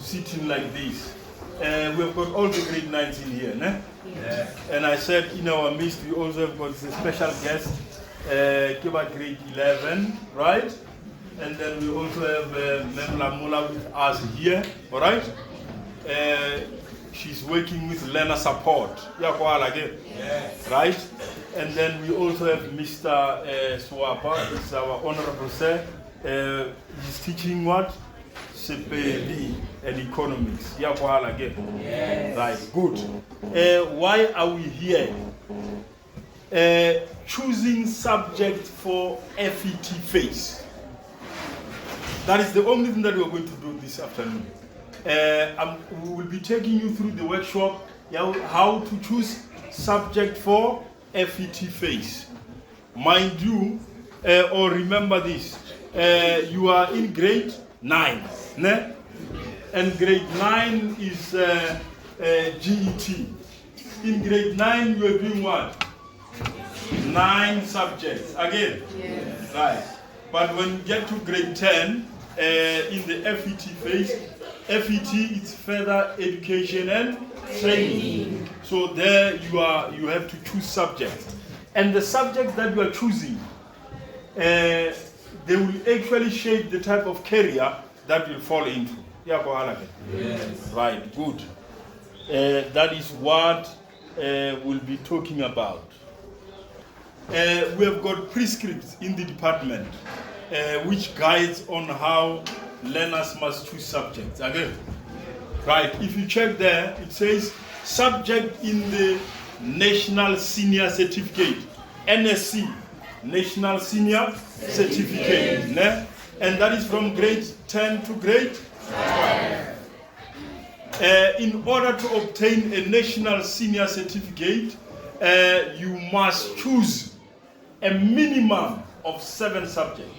sitting like this. We've got all the grade 9s in here, ne? Yeah. And I said in our midst we also have got a special guest, Kiba grade 11, right? And then we also have Memla Mula with us here, all right? She's working with learner support, right? And then we also have Mr. Swapa, it's our honorable sir. He's teaching what? CPD and economics. Yes. Right, good. Why are we here? Choosing subject for FET phase. That is the only thing that we're going to do this afternoon. We will be taking you through the workshop, how to choose subject for FET phase. Mind you, or remember this, you are in grade 9, ne? And grade 9 is GET. In grade 9 you are doing what? 9 subjects. Again? Yes. Right. But when you get to grade 10, in the FET phase, FET is further education and training. So there you have to choose subjects. And the subjects that you are choosing, they will actually shape the type of career that will fall into. Yes. Right, good. That is what we'll be talking about. We have got prescripts in the department which guides on how learners must choose subjects. Again, right, if you check there, it says subject in the National Senior Certificate, NSC, National Senior Certificate, ne? And that is from grade 10 to grade 12. In order to obtain a National Senior Certificate, you must choose a minimum of 7 subjects.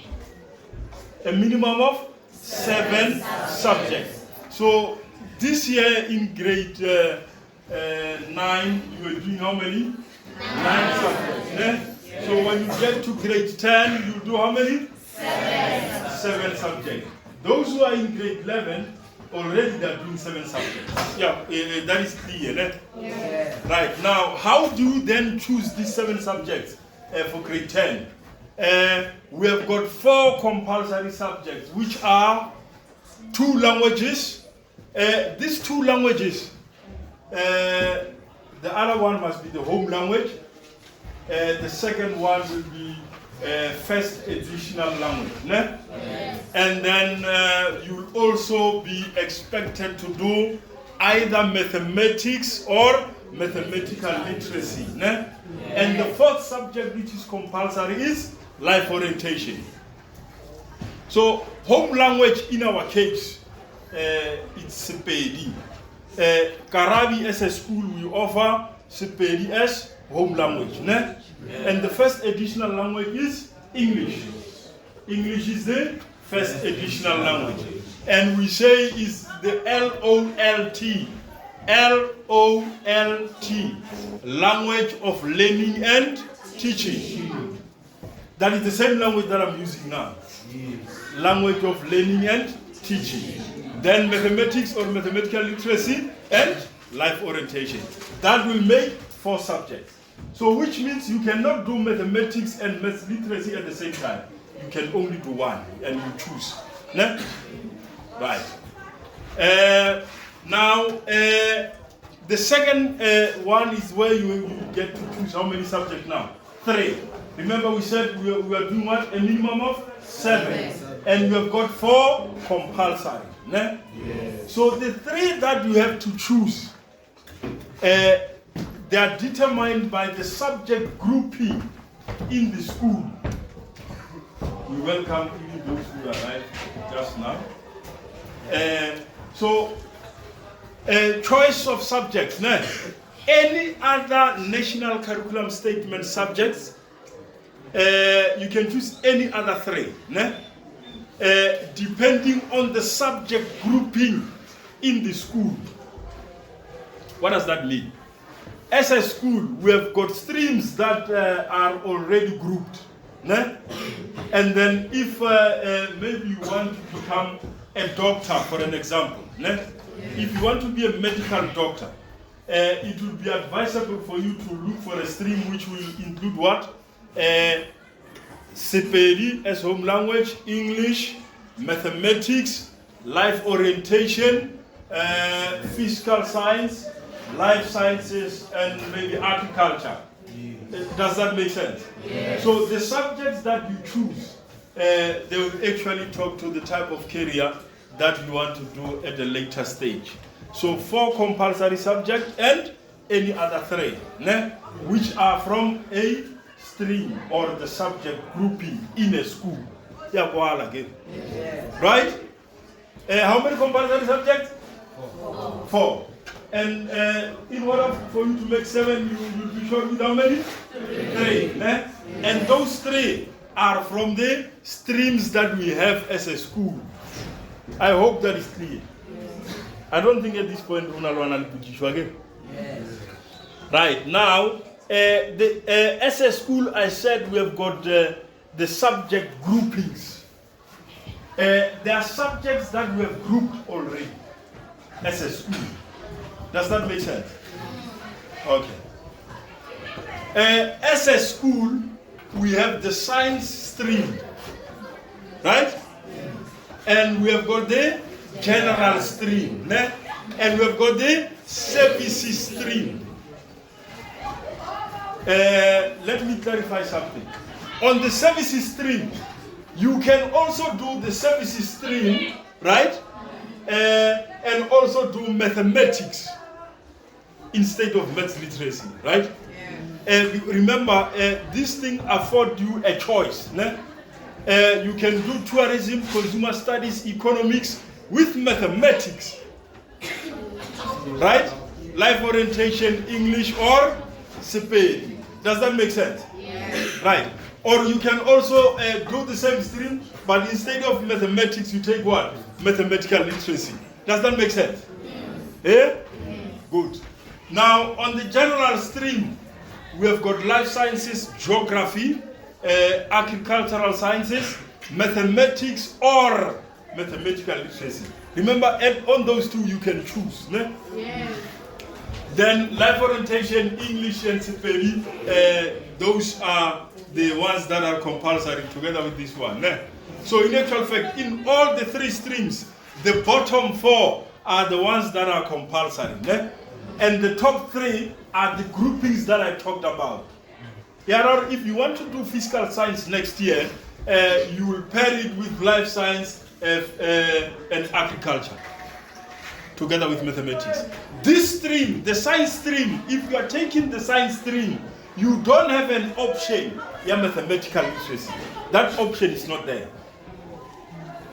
A minimum of 7 subjects. So this year in grade 9, you are doing how many? 9 subjects. Ne? So when you get to grade 10, you do how many? 7 subjects. Those who are in grade 11, already they are doing 7 subjects. Yeah, that is clear. Ne? Yeah. Right, now how do you then choose these 7 subjects for grade 10? We have got 4 compulsory subjects, which are 2 languages. These 2 languages, the other one must be the home language. The second one will be first additional language. Ne? Yes. And then you'll also be expected to do either mathematics or mathematical literacy. Ne? Yes. And the 4th subject, which is compulsory, is life orientation. So home language in our case, it's Sepedi. Karabi as a school, we offer Sepedi as home language. Ne? Yeah. And the first additional language is English. English is the first additional language. And we say is the LOLT. LOLT. Language of learning and teaching. That is the same language that I'm using now. Language of learning and teaching. Then mathematics or mathematical literacy and life orientation. That will make 4 subjects. So which means you cannot do mathematics and math literacy at the same time. You can only do one and you choose. Ne? Right. Now, the second one is where you get to choose how many subjects now? 3. Remember we said we are doing what? A minimum of 7. And you have got 4 compulsory. Ne? Yes. So the 3 that you have to choose, they are determined by the subject grouping in the school. We welcome even those who arrived just now. Choice of subjects. Ne? Any other national curriculum statement subjects, you can choose any other 3. Ne? Depending on the subject grouping in the school. What does that mean? As a school, we have got streams that are already grouped. Ne? And then if maybe you want to become a doctor, for an example, ne? If you want to be a medical doctor, it would be advisable for you to look for a stream which will include what? Sepedi as home language, English, mathematics, life orientation, physical science, life sciences, and maybe agriculture. Does that make sense? Yes. So the subjects that you choose, they will actually talk to the type of career that you want to do at a later stage. So 4 compulsory subjects and any other 3, ne? Which are from a stream or the subject grouping in a school. Yeah, right? How many compulsory subjects? 4. And in order for you to make 7, you'll be short with how many? 3. Ne? And those 3 are from the streams that we have as a school. I hope that is clear. I don't think at this point Unalwana will put you again. Right, now, as a school, I said we have got the subject groupings. There are subjects that we have grouped already as a school. Does that make sense? Okay. As a school, we have the science stream, right? And we have got the general stream, né? And we have got the services stream. Let me clarify something. On the services stream, you can also do the services stream, right? And also do mathematics instead of maths literacy, right? Remember, this thing affords you a choice. Ne? You can do tourism, consumer studies, economics with mathematics, right? Life orientation, English, or Sepedi. Does that make sense? Yes. Right. Or you can also do the same stream, but instead of mathematics, you take what? Mathematical literacy. Does that make sense? Yes. Good. Now, on the general stream, we have got life sciences, geography, agricultural sciences, mathematics, or mathematical literacy. Remember, on those 2 you can choose. Ne? Yes. Then life orientation, English, and Sepedi, those are the ones that are compulsory together with this one. Ne? So in actual fact, in all the 3 streams, the bottom 4 are the ones that are compulsory. Ne? And the top 3 are the groupings that I talked about. Yeah, if you want to do physical science next year, you will pair it with life science and agriculture, together with mathematics. This stream, the science stream, if you are taking the science stream, you don't have an option, mathematical literacy. That option is not there.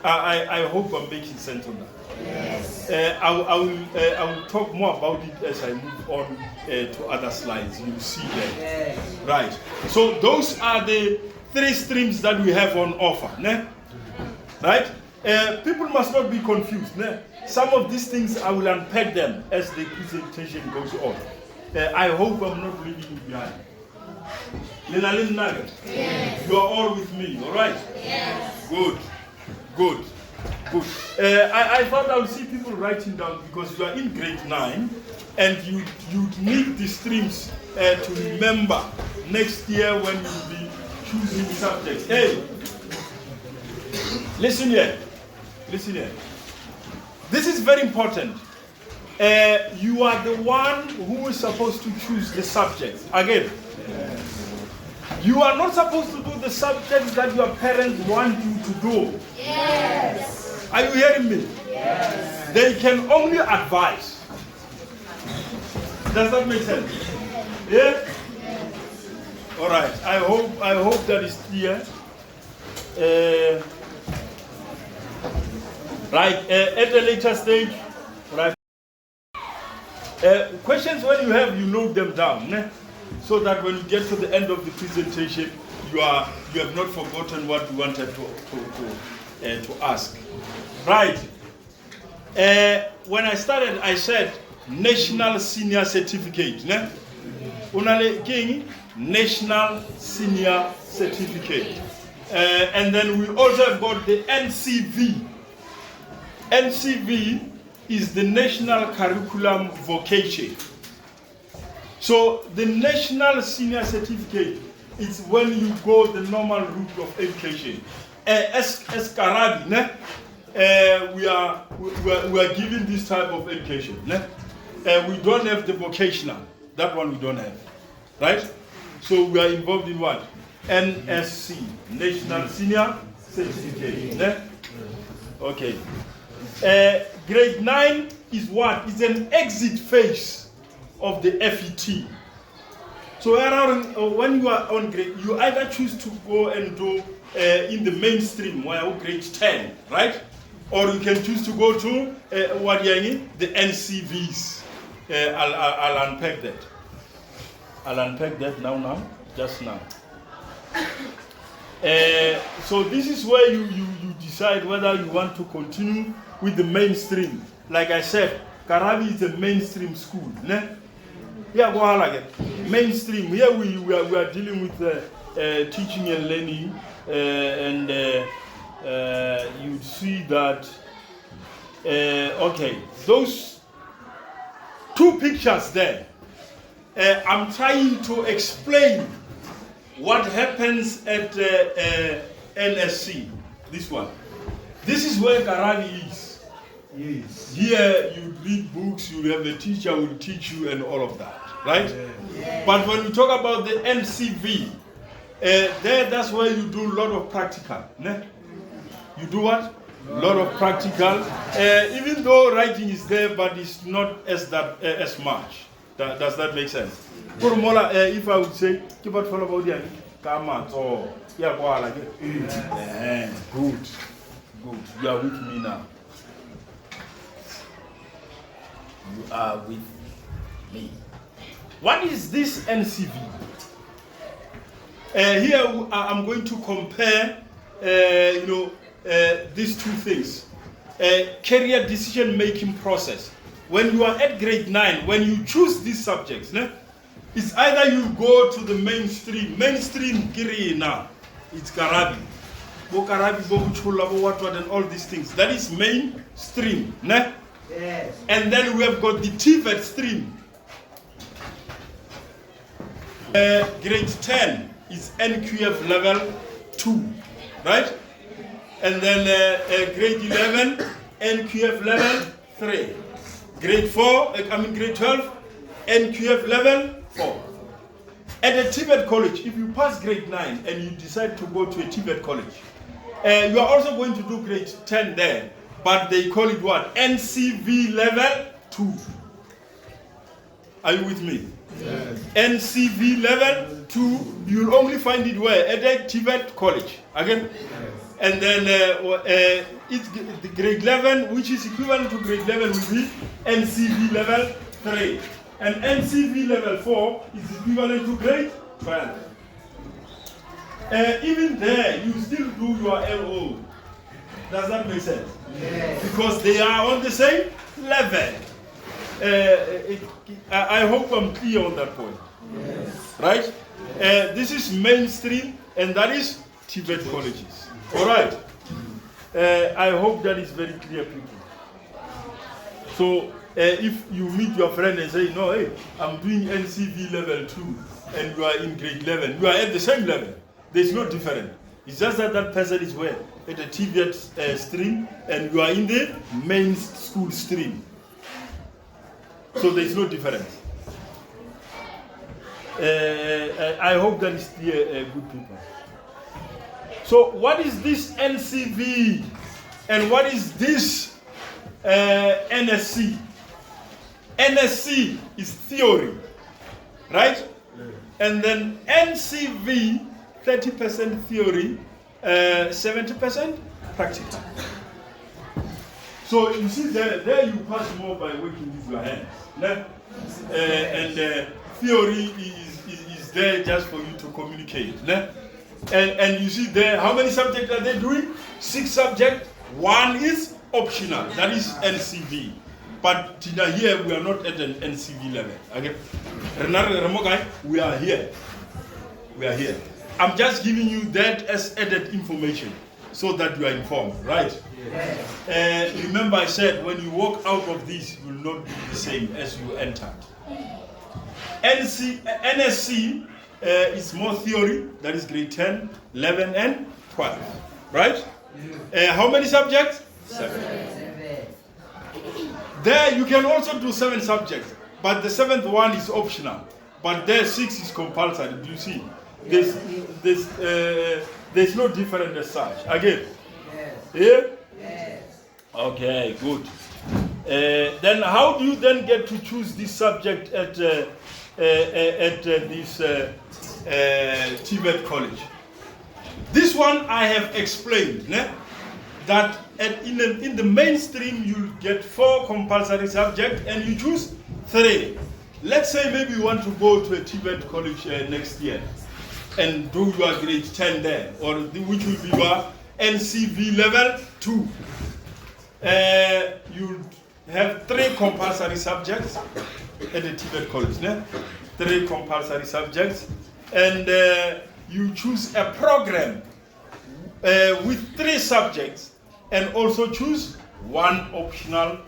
I hope I'm making sense on that. Yes. I will talk more about it as I move on to other slides. You'll see that. Yes. Right. So those are the 3 streams that we have on offer. Ne? Right? People must not be confused. Ne? Some of these things I will unpack them as the presentation goes on. I hope I'm not leaving you behind. Yes. You are all with me, all right? Yes. Good. Good. Good. I thought I would see people writing down because you are in grade 9 and you need the streams to remember next year when you'll be choosing subjects. Hey, listen here. Listen here. This is very important. You are the one who is supposed to choose the subjects. Again, you are not supposed to do the subjects that your parents want you to do. Yes. Are you hearing me? Yes. They can only advise. Does that make sense? Yeah? All right. I hope that is clear. Right. At a later stage, right. Questions when you have, you note them down, né? So that when you get to the end of the presentation, you have not forgotten what you wanted to ask. Right. When I started, I said National Senior Certificate. Ne? Unale king National Senior Certificate. And then we also have got the NCV. NCV is the National Curriculum Vocation. So the National Senior Certificate is when you go the normal route of education. As Karabi, we are giving this type of education. We don't have the vocational. That one we don't have, right? So we are involved in what? NSC, National Senior Certificate. Okay. Grade 9 is what? It's an exit phase of the FET. So when you are on grade, you either choose to go and do in the mainstream, where grade 10, right? Or you can choose to go to the NCVs. I'll unpack that. I'll unpack that just now. So this is where you decide whether you want to continue with the mainstream. Like I said, Karabi is a mainstream school. Yeah, go on again. Mainstream. Here we are dealing with teaching and learning, and you see that. Okay, those two pictures there. I'm trying to explain what happens at NSC. This one. This is where Karabi is. Yes. Here you read books, you have a teacher who will teach you and all of that, right? Yeah. But when we talk about the NCV, that's where you do a lot of practical. You do what? A lot of practical. Even though writing is there, but it's not as much. Does that make sense? If I would say, keep out for about the come or yeah, good. You are with me now. You are with me. What is this NCV? Here I'm going to compare, these two things. Career decision-making process. When you are at grade 9, when you choose these subjects, it's either you go to the mainstream career now. It's Karabi. What and all these things. That is mainstream. Yes. And then we have got the TVET stream. Grade 10 is NQF level 2, right? And then grade 11, NQF level 3. Grade 12, NQF level 4. At a TVET college, if you pass grade 9 and you decide to go to a TVET college, you are also going to do grade 10 there, but they call it what? NCV level 2. Are you with me? Yes. NCV level 2, you'll only find it where? At a TVET college. Again? Yes. And then it's the grade 11, which is equivalent to grade 11, will be NCV level 3. And NCV level 4 is equivalent to grade 12. Even there, you still do your LO. Does that make sense? Yes. Because they are on the same level. I hope I'm clear on that point. Yes. Right? This is mainstream, and that is TVET colleges. All right. I hope that is very clear, people. So, if you meet your friend and say, no, hey, I'm doing NCV level 2, and you are in grade 11, you are at the same level. There's no difference. It's just that that person is where? At the TVET stream, and you are in the main school stream. So there's no difference. I hope that is clear, good people. So what is this NCV? And what is this NSC? NSC is theory, right? And then NCV, 30% theory, 70% practical. So you see there you pass more by working with your hands. And theory is there just for you to communicate. And you see there, how many subjects are they doing? 6 subjects. 1 is optional. That is NCV. But here we are not at an NCV level. Okay? We are here. We are here. I'm just giving you that as added information. so that you are informed, right? Remember I said when you walk out of this, you will not be the same as you entered. NSC is more theory, that is grade 10, 11, and 12, right? How many subjects? 7. There you can also do 7 subjects, but the 7th one is optional. But there 6 is compulsory. Do you see? There's no difference as such. Again? Yeah? Okay, good. Then how do you then get to choose this subject at this Tibet College? This one I have explained, that in the mainstream you'll get 4 compulsory subjects and you choose 3. Let's say maybe you want to go to a Tibet College next year and do your grade 10 there, or which will be your NCV level 2. You have 3 compulsory subjects at the Tibet College, 3 compulsory subjects, and you choose a program with 3 subjects and also choose 1 optional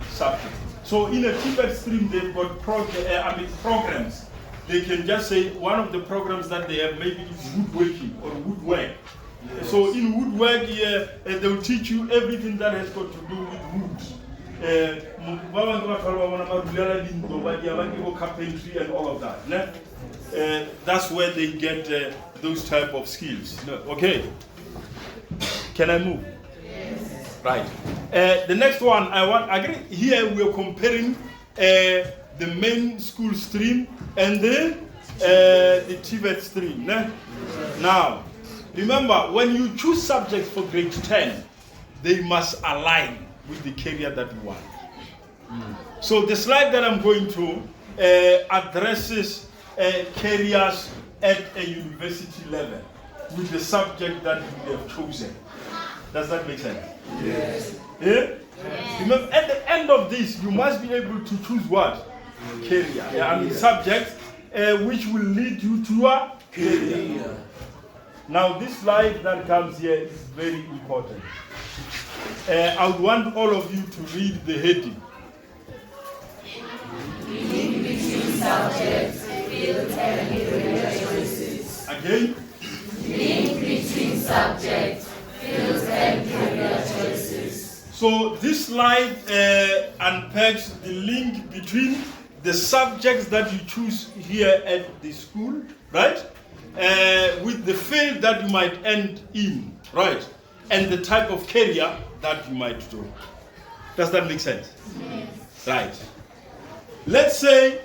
subject. So in a Tibet stream, they've got programs. They can just say one of the programs that they have maybe is woodworking or woodwork. Yes. So in woodwork, they'll teach you everything that has got to do with wood. Carpentry and all of that. That's where they get those type of skills. Okay. Can I move? Yes. Right. The next one again, here we are comparing the main school stream and the Tibet stream. Now, remember, when you choose subjects for grade 10, they must align with the career that you want. So the slide that I'm going to addresses careers at a university level with the subject that you have chosen. Does that make sense? Yes. Yeah? Yes. Remember, at the end of this, you must be able to choose what? Career. Subjects which will lead you to your career. Now, this slide that comes here is very important. I would want all of you to read the heading. Link between subjects, fields, and career choices. Again? Link between subjects, fields, and career choices. So this slide unpacks the link between the subjects that you choose here at the school, right? With the field that you might end in, right? And the type of career that you might do. Does that make sense? Yes. Right. Let's say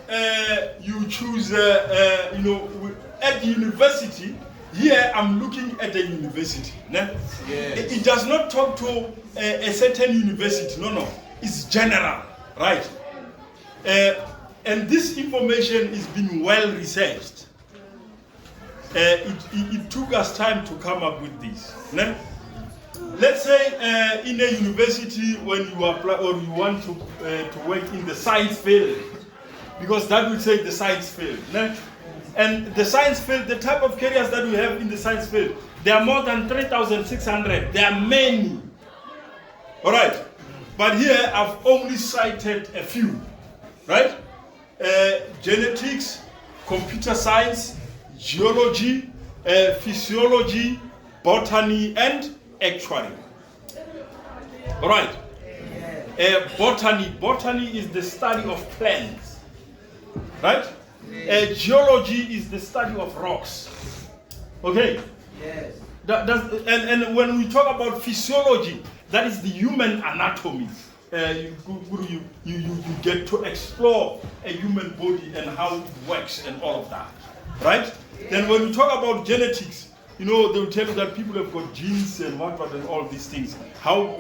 you choose, at university. Here I'm looking at a university. Yes. It does not talk to a certain university. No. It's general, right? And this information is being well researched. It took us time to come up with this. Let's say in a university when you apply or you want to work in the science field, because that will say the science field. And the science field, the type of careers that we have in the science field, there are more than 3,600. There are many. All right. But here I've only cited a few. Right? Genetics, computer science, geology, physiology, botany, and actuary. All right. Botany is the study of plants. Right? Geology is the study of rocks. Okay? Yes. And when we talk about physiology, that is the human anatomy. You get to explore a human body and how it works and all of that. Right? Then when we talk about genetics, they will tell you that people have got genes and what and all these things.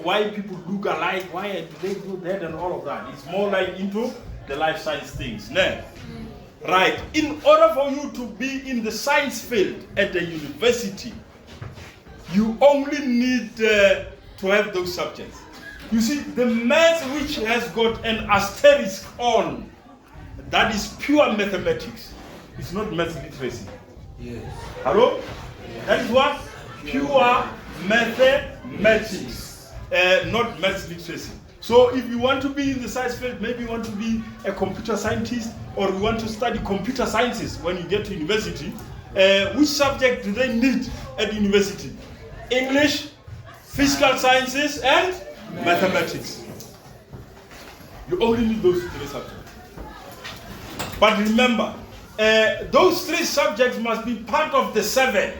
Why people look alike, why they do that and all of that. It's more like into the life science things. Right. In order for you to be in the science field at the university, you only need to have those subjects. You see, the math which has got an asterisk on, that is pure mathematics. It's not math literacy. Yes. Hello? Yes. That is what? Pure mathematics, not maths literacy. So if you want to be in the science field, maybe you want to be a computer scientist, or you want to study computer sciences when you get to university, which subject do they need at university? English, physical sciences, and mathematics. You only need those 3 subjects. But remember, those 3 subjects must be part of the 7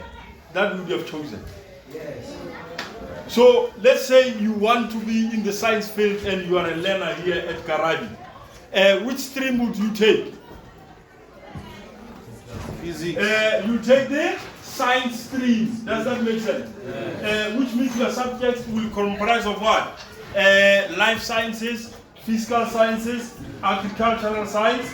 that we have chosen. Yes. So let's say you want to be in the science field and you are a learner here at Karabi. Which stream would you take? Physics. You take the science stream. Does that make sense? Yes. Which means your subjects will comprise of what? Life sciences, physical sciences, agricultural science,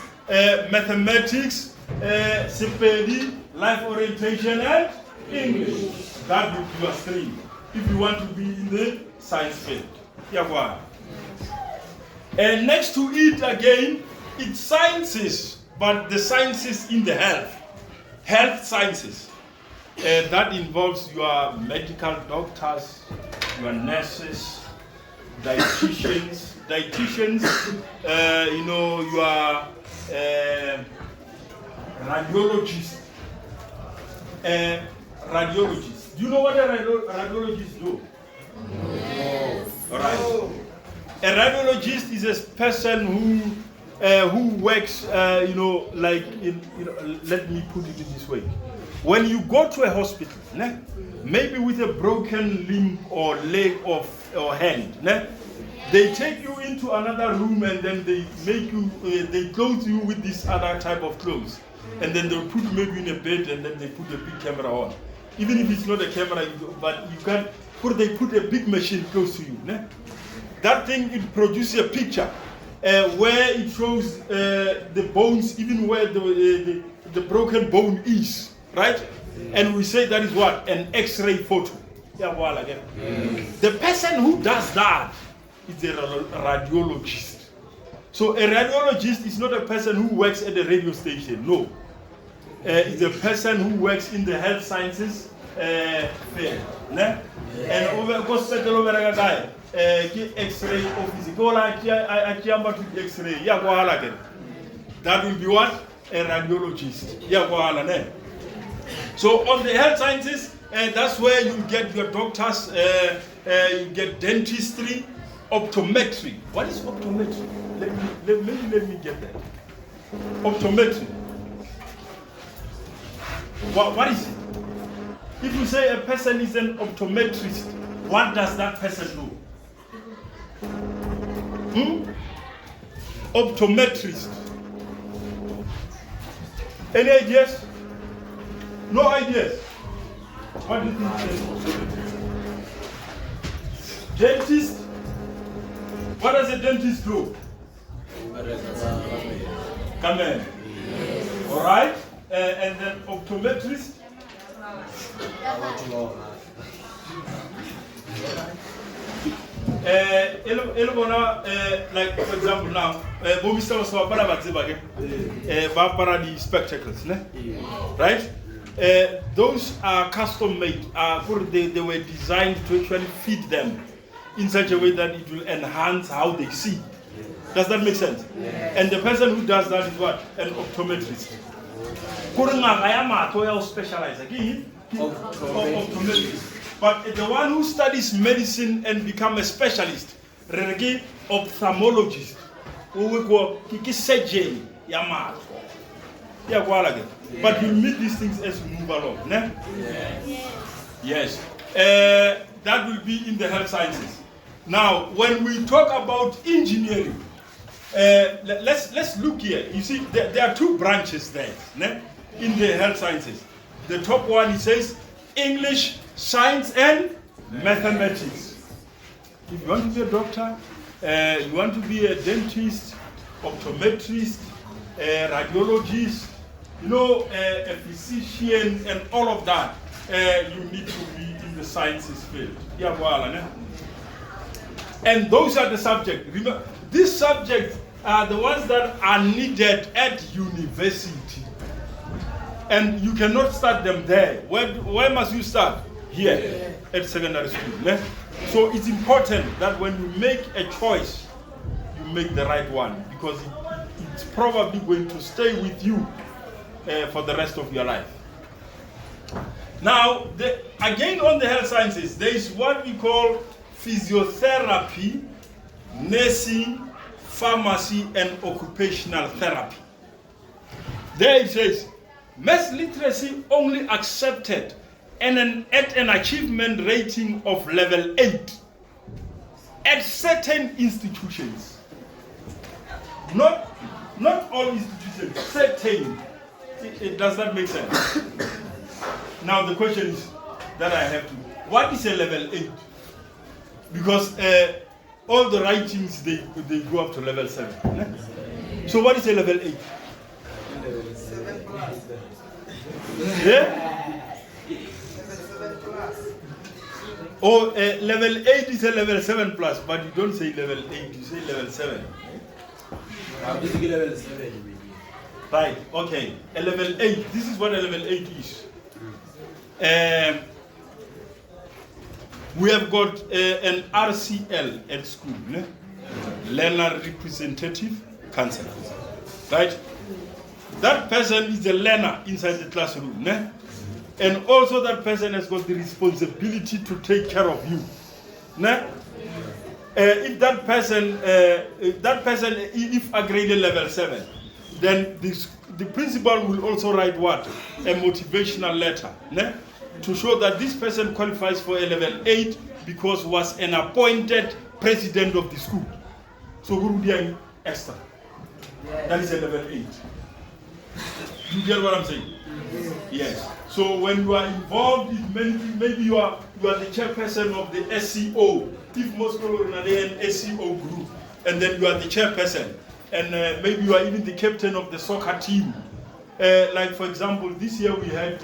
mathematics, CPD, life orientation, and English. That would be your stream if you want to be in the science field. And next to it again, it's sciences, but the sciences in the health sciences. That involves your medical doctors, your nurses, dietitians, your radiologists. Radiologists. Do you know what a radiologist do? Yes. All right. A radiologist is a person who works, let me put it this way. When you go to a hospital, maybe with a broken limb or leg or hand, they take you into another room and then they make you, they clothe you with this other type of clothes. And then they'll put you maybe in a bed and then they put a big camera on. Even if it's not a camera, but you can they put a big machine close to you. That thing, it produces a picture where it shows the bones, even where the broken bone is, right? And we say that is what? An X-ray photo. The person who does that is a radiologist. So a radiologist is not a person who works at a radio station, no. It's a person who works in the health sciences field. And over hospital over X-ray office. X-ray. That will be what? A radiologist. So on the health sciences, that's where you get your doctors, you get dentistry, optometry. What is optometry? Let me get that. Optometry. What is it? If you say a person is an optometrist, what does that person do? Optometrist. Any ideas? No ideas. What do you think? Dentist? What does a dentist do? Come in. All right. And then optometrist? Like for example now, the spectacles, right? Those are custom made. They were designed to actually fit them in such a way that it will enhance how they see. Does that make sense? Yes. And the person who does that is what? An optometrist. Specialized again, optometrist. But the one who studies medicine and become a specialist, ophthalmologist, surgeon, but you meet these things as we move along. Yes. That will be in the health sciences. Now, when we talk about engineering, let's look here. You see, there are 2 branches there in the health sciences. The top one, it says English, science, and mathematics. If you want to be a doctor, you want to be a dentist, optometrist, a radiologist, a physician, and all of that, you need to be in the sciences field. And those are the subjects. Remember, these subjects are the ones that are needed at university. And you cannot start them there. Where must you start? here at secondary school. Ne? So it's important that when you make a choice, you make the right one, because it's probably going to stay with you for the rest of your life. Now, again on the health sciences, there is what we call physiotherapy, nursing, pharmacy, and occupational therapy. There it says, maths literacy only accepted at an achievement rating of level 8 at certain institutions. Not all institutions, certain. Does that make sense? Now the question is that I have to, what is a level 8? Because all the writings, they go up to level 7. Eh? So what is a level 8? Yeah? Or level 8 is a level 7 plus, but you don't say level 8, you say level 7. Level 7. Right, okay. A level 8, this is what a level 8 is. We have got an RCL at school, ne? Learner Representative Council. Right? That person is a learner inside the classroom. Ne? And also that person has got the responsibility to take care of you. Ne? If that person, if a graded level 7, then the principal will also write what? A motivational letter. Ne? To show that this person qualifies for a level 8 because was an appointed president of the school. So who would Esther? That is a level 8. You get what I'm saying? Yes. So when you are involved in many things, maybe you are the chairperson of the SCO. If most people are in an SCO group, and then you are the chairperson, and maybe you are even the captain of the soccer team. Like for example, this year we had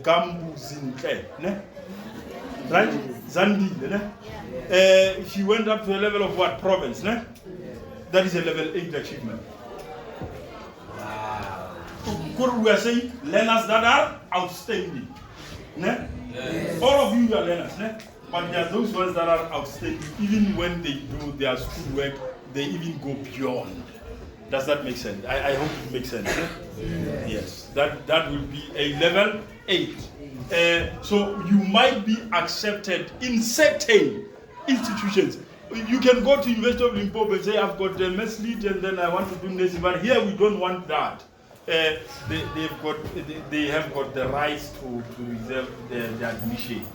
Gambu Zinke, ne? Right? Zandi, ne? She went up to a level of what? Province, ne? That is a level 8 achievement. Wow. We are saying learners that are outstanding. Ne? Yes. All of you are learners, ne? But there are those ones that are outstanding. Even when they do their schoolwork, they even go beyond. Does that make sense? I hope it makes sense. Eh? Yes. That will be a level 8. So you might be accepted in certain institutions. You can go to University of Limpopo and say, I've got the maths lead and then I want to do nursing, but here we don't want that. They have got the rights to reserve the admission.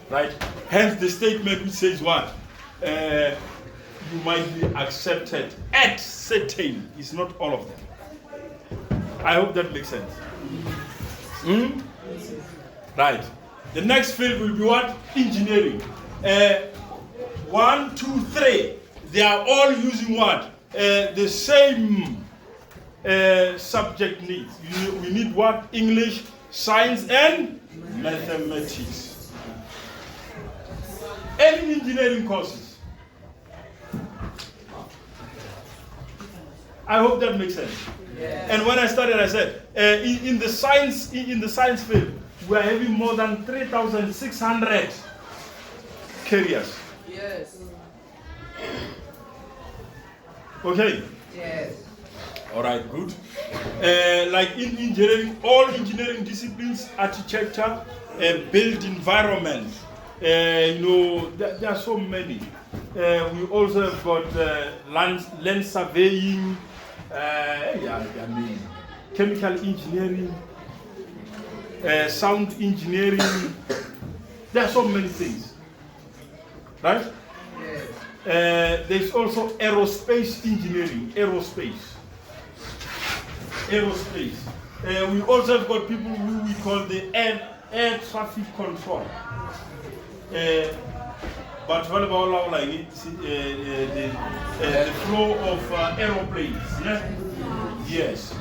Right? Hence the statement which says what? You might be accepted at certain. It's not all of them. I hope that makes sense. Right. The next field will be what? Engineering. 1, 2, 3. They are all using what? The same subject needs. We need what? English, science, and mathematics. Any engineering courses. I hope that makes sense. Yes. And when I started, I said, in the science field, we are having more than 3,600 careers. Yes. Okay. Yes. All right, good. Like in engineering, all engineering disciplines, architecture, built environment. There are so many. We also have got land surveying, chemical engineering, sound engineering. There are so many things, right? Yes. There's also aerospace engineering, aerospace. We also have got people who we call the air traffic control. But what about like the flow of aeroplanes? Yeah? Yes.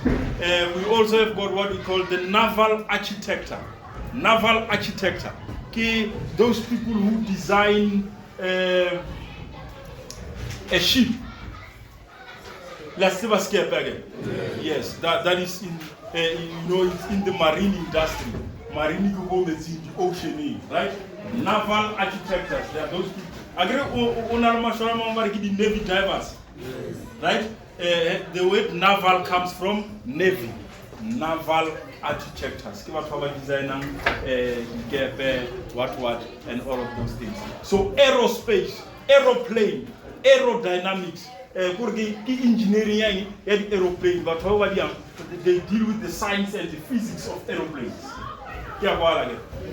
We also have got what we call the naval architecture. Naval architecture. Okay, those people who design a ship. Let's never scare again. Yes, that is in it's in the marine industry. marine governments in the ocean, right? Naval architects, there are those people. Agree, the Navy divers, right? The word naval comes from Navy, naval architects. Designer, what, and all of those things. So aerospace, aeroplane, aerodynamics, engineering, aeroplane, but they deal with the science and the physics of aeroplanes.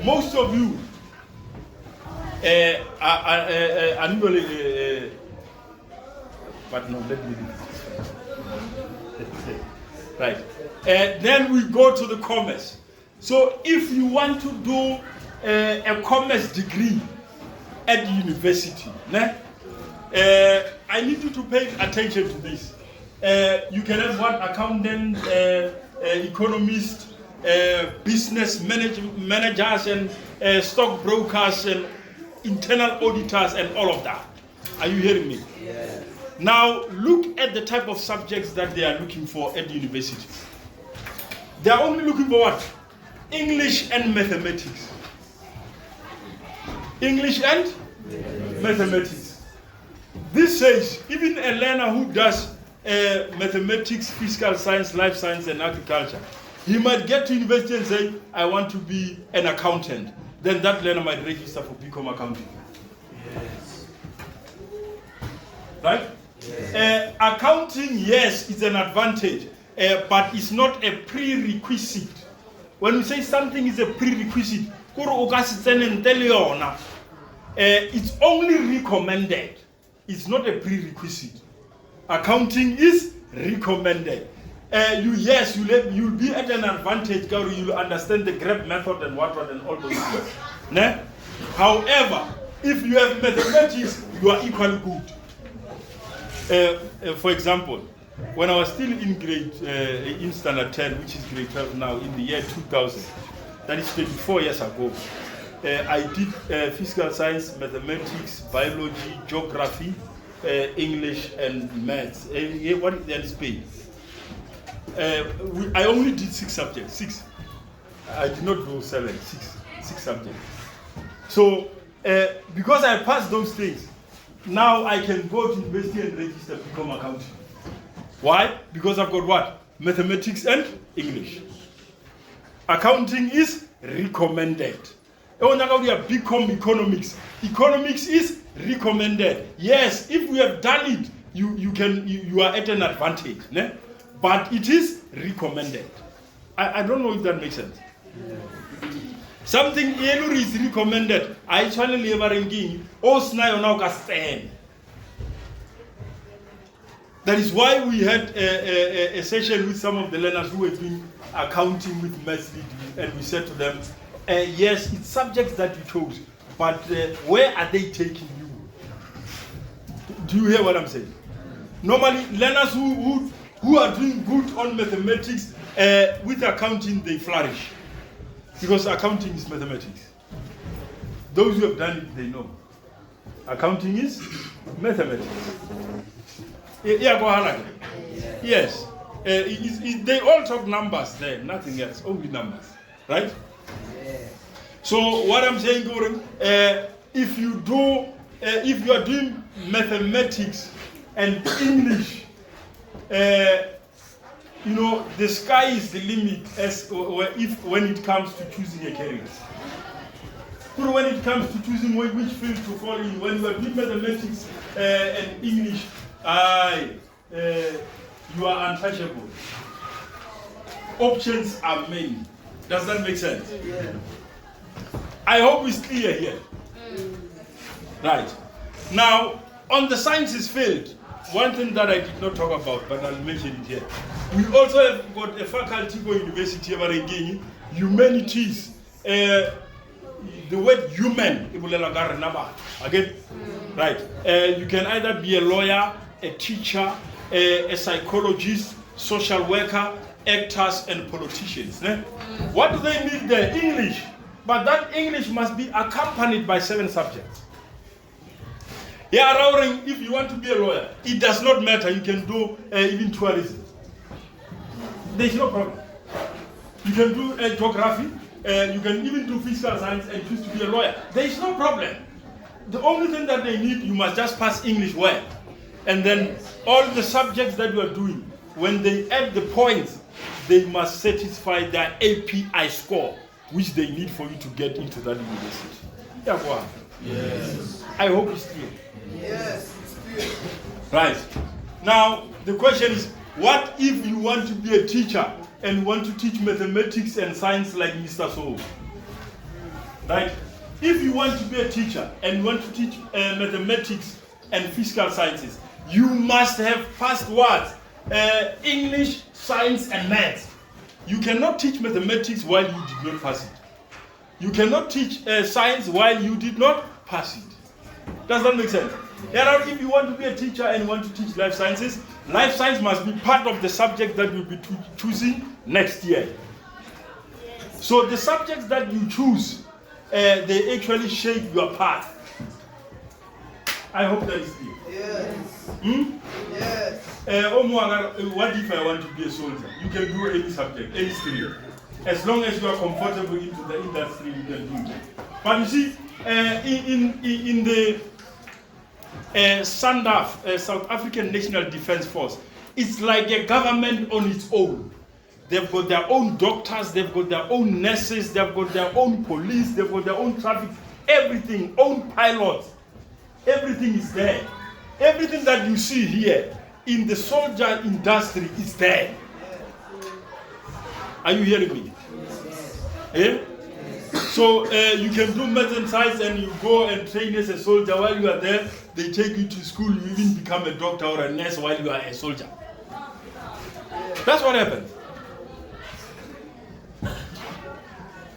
Most of you but no, let me do this. Right. Then we go to the commerce. So if you want to do a commerce degree at the university, I need you to pay attention to this. You can have what? Accountant, economist, business managers, and stockbrokers, and internal auditors, and all of that. Are you hearing me? Yeah. Now, look at the type of subjects that they are looking for at the university. They are only looking for what? English and mathematics. English and mathematics. This says, even a learner who does mathematics, physical science, life science, and agriculture, he might get to university and say, I want to be an accountant. Then that learner might register for become accounting. Yes. Right? Yes. Accounting, yes, is an advantage, but it's not a prerequisite. When we say something is a prerequisite, it's only recommended. It's not a prerequisite. Accounting is recommended. You'll be at an advantage, you'll understand the grab method and what and all those things. However, if you have mathematics, you are equally good. For example, when I was still in standard 10, which is grade 12 now, in the year 2000, that is 24 years ago, I did physical science, mathematics, biology, geography, English, and maths. And Spain. I only did 6 subjects. 6. I did not do 7. 6 subjects. So, because I passed those things, now I can go to university and register to become accountant. Why? Because I've got what? Mathematics and English. Accounting is recommended. Become economics. Economics is recommended. Yes, if we have done it, you are at an advantage. Ne? But it is recommended. I don't know if that makes sense. Yeah. Something is recommended. I actually that is why we had a session with some of the learners who have been accounting with maths, and we said to them, yes, it's subjects that you chose, but where are they taking you? Do you hear what I'm saying? Normally, learners who are doing good on mathematics, with accounting, they flourish. Because accounting is mathematics. Those who have done it, they know. Accounting is mathematics. Yeah, go ahead. Yes. They all talk numbers there, nothing else, only numbers. Right? So what I'm saying, Goran, if you are doing mathematics and English, the sky is the limit when it comes to choosing a career. When it comes to choosing which field to fall in, when you are doing mathematics and English, you are untouchable. Options are many. Does that make sense? Yeah. I hope it's clear here. Right. Now, on the sciences field, one thing that I did not talk about, but I'll mention it here. We also have got a faculty for University of Arengeni, humanities. The word human, again, right? You can either be a lawyer, a teacher, a psychologist, social worker, actors, and politicians. What do they need there? English. But that English must be accompanied by 7 subjects. Yeah, Rauring, if you want to be a lawyer, it does not matter. You can do even tourism. There's no problem. You can do geography, you can even do physical science and choose to be a lawyer. There is no problem. The only thing that they need, you must just pass English well. And then all the subjects that you are doing, when they add the points, they must satisfy their API score, which they need for you to get into that university. Yeah, go on. Yes. I hope it's clear. Yes, it's clear. Right. Now, the question is, what if you want to be a teacher and want to teach mathematics and science like Mr. Somo? Right? If you want to be a teacher and want to teach mathematics and physical sciences, you must have passed what? English, science, and maths. You cannot teach mathematics while you did not pass it. You cannot teach science while you did not pass it. Does that make sense? Now, if you want to be a teacher and want to teach life sciences must be part of the subject that you'll be choosing next year. So the subjects that you choose, they actually shape your path. I hope that is clear. Yes. Yes. What if I want to be a soldier? You can do any subject, any stream. As long as you are comfortable into the industry, you can do it. But you see, in the SANDF, South African National Defence Force, it's like a government on its own. They've got their own doctors, they've got their own nurses, they've got their own police, they've got their own traffic, everything, own pilots. Everything is there. Everything that you see here in the soldier industry is there. Are you hearing me? Yes. Eh? So you can do math and science and you go and train as a soldier. While you are there, they take you to school. You even become a doctor or a nurse while you are a soldier. That's what happens.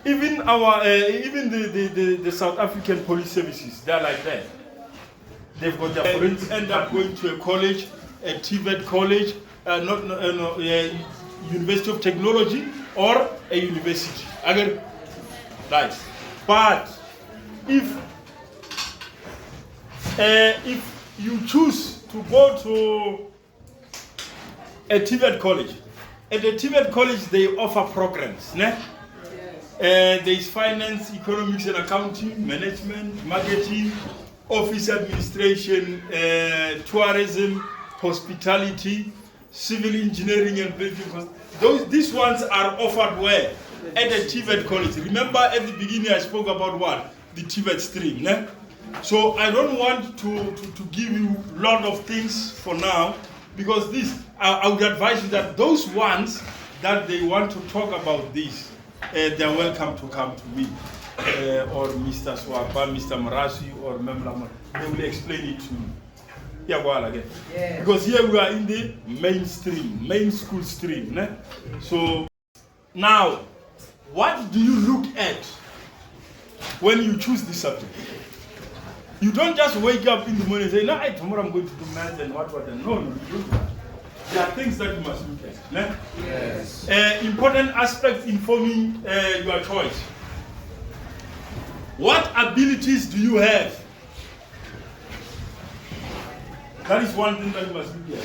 Even the South African police services, they're like that. They've got their friends end up going to a college, a TVET college, University of Technology, or a university. Again, right. But if you choose to go to a TVET college, at the TVET college they offer programs. There is finance, economics and accounting, management, marketing, office administration, tourism, hospitality, civil engineering and building. These ones are offered where? At the TVET college. Remember at the beginning I spoke about what? The TVET stream. Ne? So I don't want to give you a lot of things for now, because this, I would advise you that those ones that they want to talk about this, they're welcome to come to me. Or Mr. Swapa, Mr. Marasi, or Memla. They will explain it to you. Yeah, well, again. Yeah. Because here we are in the mainstream, main school stream. Ne? So now, what do you look at when you choose this subject? You don't just wake up in the morning and say, no, tomorrow I'm going to do math and what. No, you don't do that. There are things that you must look at. Ne? Yes. Important aspects in forming your choice. What abilities do you have? That is one thing that you must look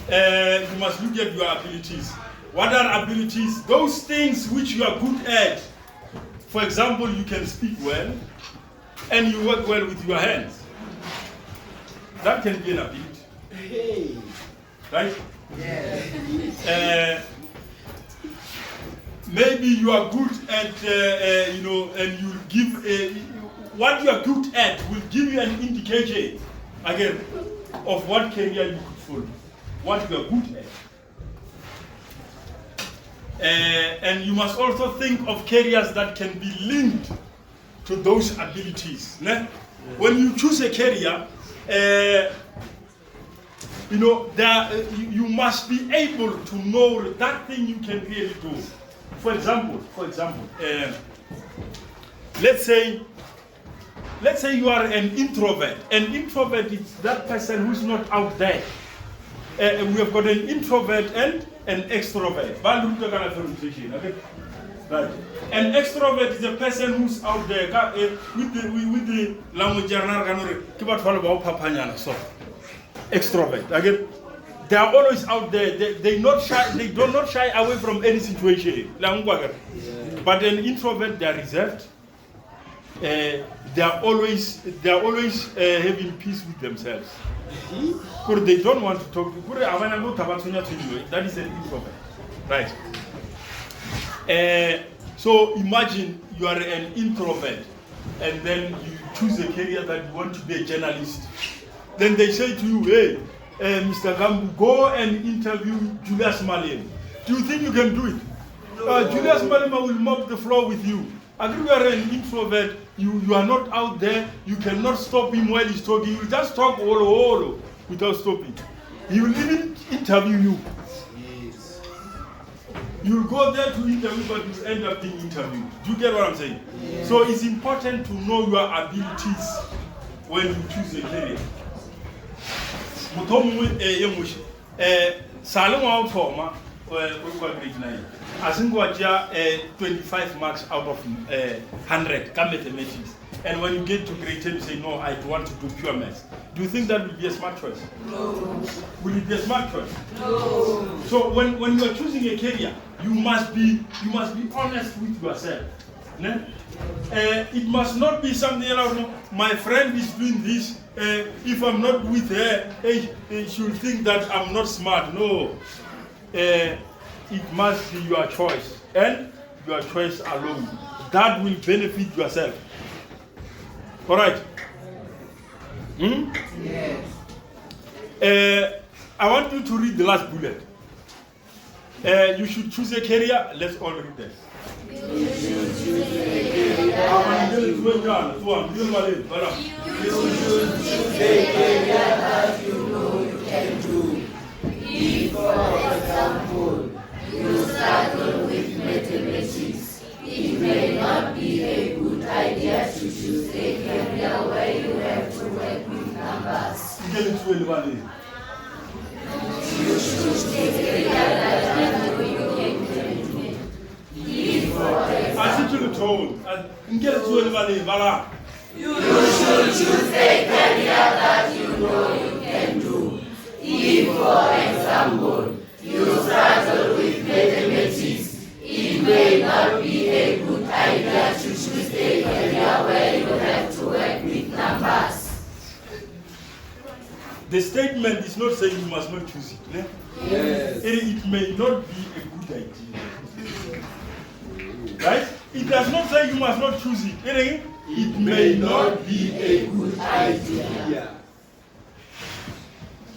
at. You must look at your abilities. What are abilities? Those things which you are good at. For example, you can speak well and you work well with your hands. That can be an ability. Hey. Right? Yeah. Maybe you are good at, and you give, what you are good at will give you an indication, again, of what career you could follow, what you are good at. And you must also think of careers that can be linked to those abilities. Ne? When you choose a career, you must be able to know that thing you can really do. For example, let's say you are an introvert. An introvert is that person who's not out there. We have got an introvert and an extrovert. Okay? Right. An extrovert is a person who's out there with the language. Extrovert. Again, they are always out there. They do not shy away from any situation. But But an introvert, they are reserved. They are always having peace with themselves. Because they don't want to talk. That is an introvert, right? So imagine you are an introvert, and then you choose a career that you want to be a journalist. Then they say to you, hey, Mr. Gambu, go and interview Julius Malema. Do you think you can do it? Julius Malema will mop the floor with you. If you are an introvert, you are not out there, you cannot stop him while he's talking. You will just talk all without stopping. He will even interview you. Yes. You will go there to interview, but you will end up being interviewed. Do you get what I'm saying? Yes. So it's important to know your abilities when you choose a career. I think what 25 marks out of 100 come mathematics. And when you get to grade 10, you say, no, I want to do pure maths. Do you think that would be a smart choice? No. Will it be a smart choice? No. So when you are choosing a career, you must be honest with yourself. It must not be something my friend is doing this. If I'm not with her, she will think that I'm not smart. No. It must be your choice, and your choice alone. That will benefit yourself. All right? Yes. I want you to read the last bullet. You should choose a career. Let's all read this. You should choose a career that you know you can do. If, for example, you struggle with mathematics, it may not be a good idea to choose a career where you have to work with numbers. You should choose a career that you know you can do. If, for example, you should choose a career that you know you can do. If, for example, you struggle with mathematics, it may not be a good idea to choose a career where you have to work with numbers. The statement is not saying you must not choose it. Ne? Yes. It may not be a good idea. Right? It does not say you must not choose it. It may not be a good idea.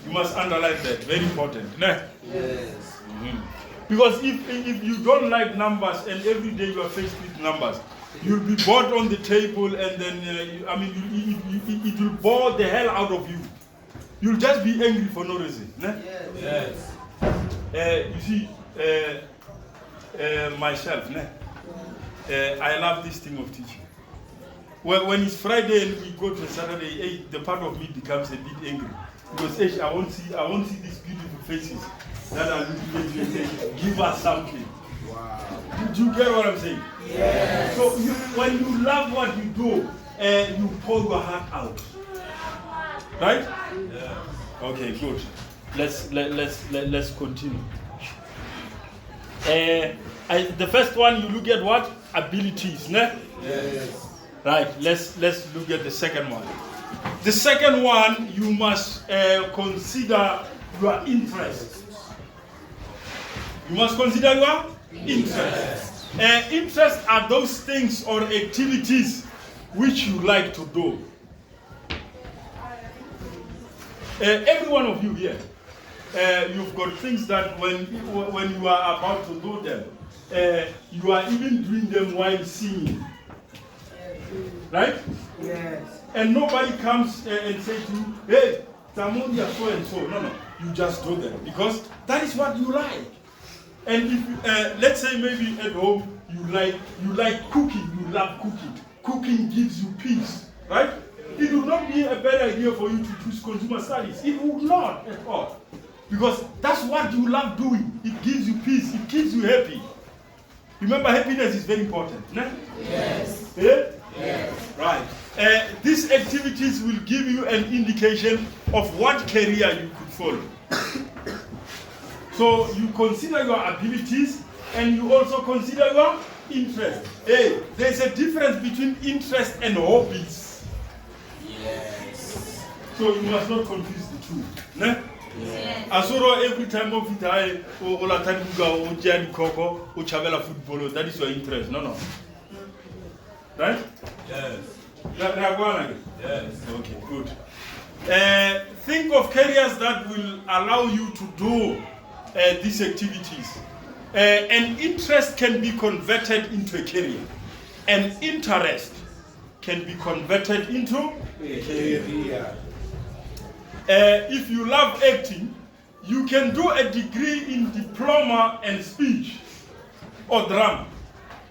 You must underline that. Very important. Ne? Yes. Because if you don't like numbers and every day you are faced with numbers, you'll be bored on the table, and then it will bore the hell out of you. You'll just be angry for no reason. Ne? Yes. You see, myself, ne? I love this thing of teaching. When it's Friday and we go to Saturday, the part of me becomes a bit angry. Because I won't see these beautiful faces that are looking at you and saying, give us something. Wow. Do you get what I'm saying? Yes. So when you love what you do, you pour your heart out. Right? Yeah. Okay, good. Let's continue. The first one, you look at what? Abilities, ne? Yes. Right, let's look at the second one. The second one, you must consider your interest. You must consider your interest. Interests are those things or activities which you like to do. Every one of you here, you've got things that when you are about to do them, you are even doing them while singing. Right? Yes. And nobody comes and says to you, hey, Tamundi so and so. No. You just do them because that is what you like. And if let's say maybe at home you like cooking, you love cooking. Cooking gives you peace, right? It would not be a bad idea for you to choose consumer studies. It would not at all. Because that's what you love doing. It gives you peace. It keeps you happy. Remember, happiness is very important. No? Yes. Yeah? Yes. Right. These activities will give you an indication of what career you could follow. So you consider your abilities and you also consider your interest. Hey, there's a difference between interest and hobbies. Yes. So you must not confuse the two. Ne? Yes. Asuro every time of it, I Olataniga, Ojani Coco, Ochavela football, that is your interest. No. Right? Yes. Yes. Okay, good. Think of careers that will allow you to do these activities. An interest can be converted into a career. An interest can be converted into a career. If you love acting, you can do a degree in diploma and speech or drama.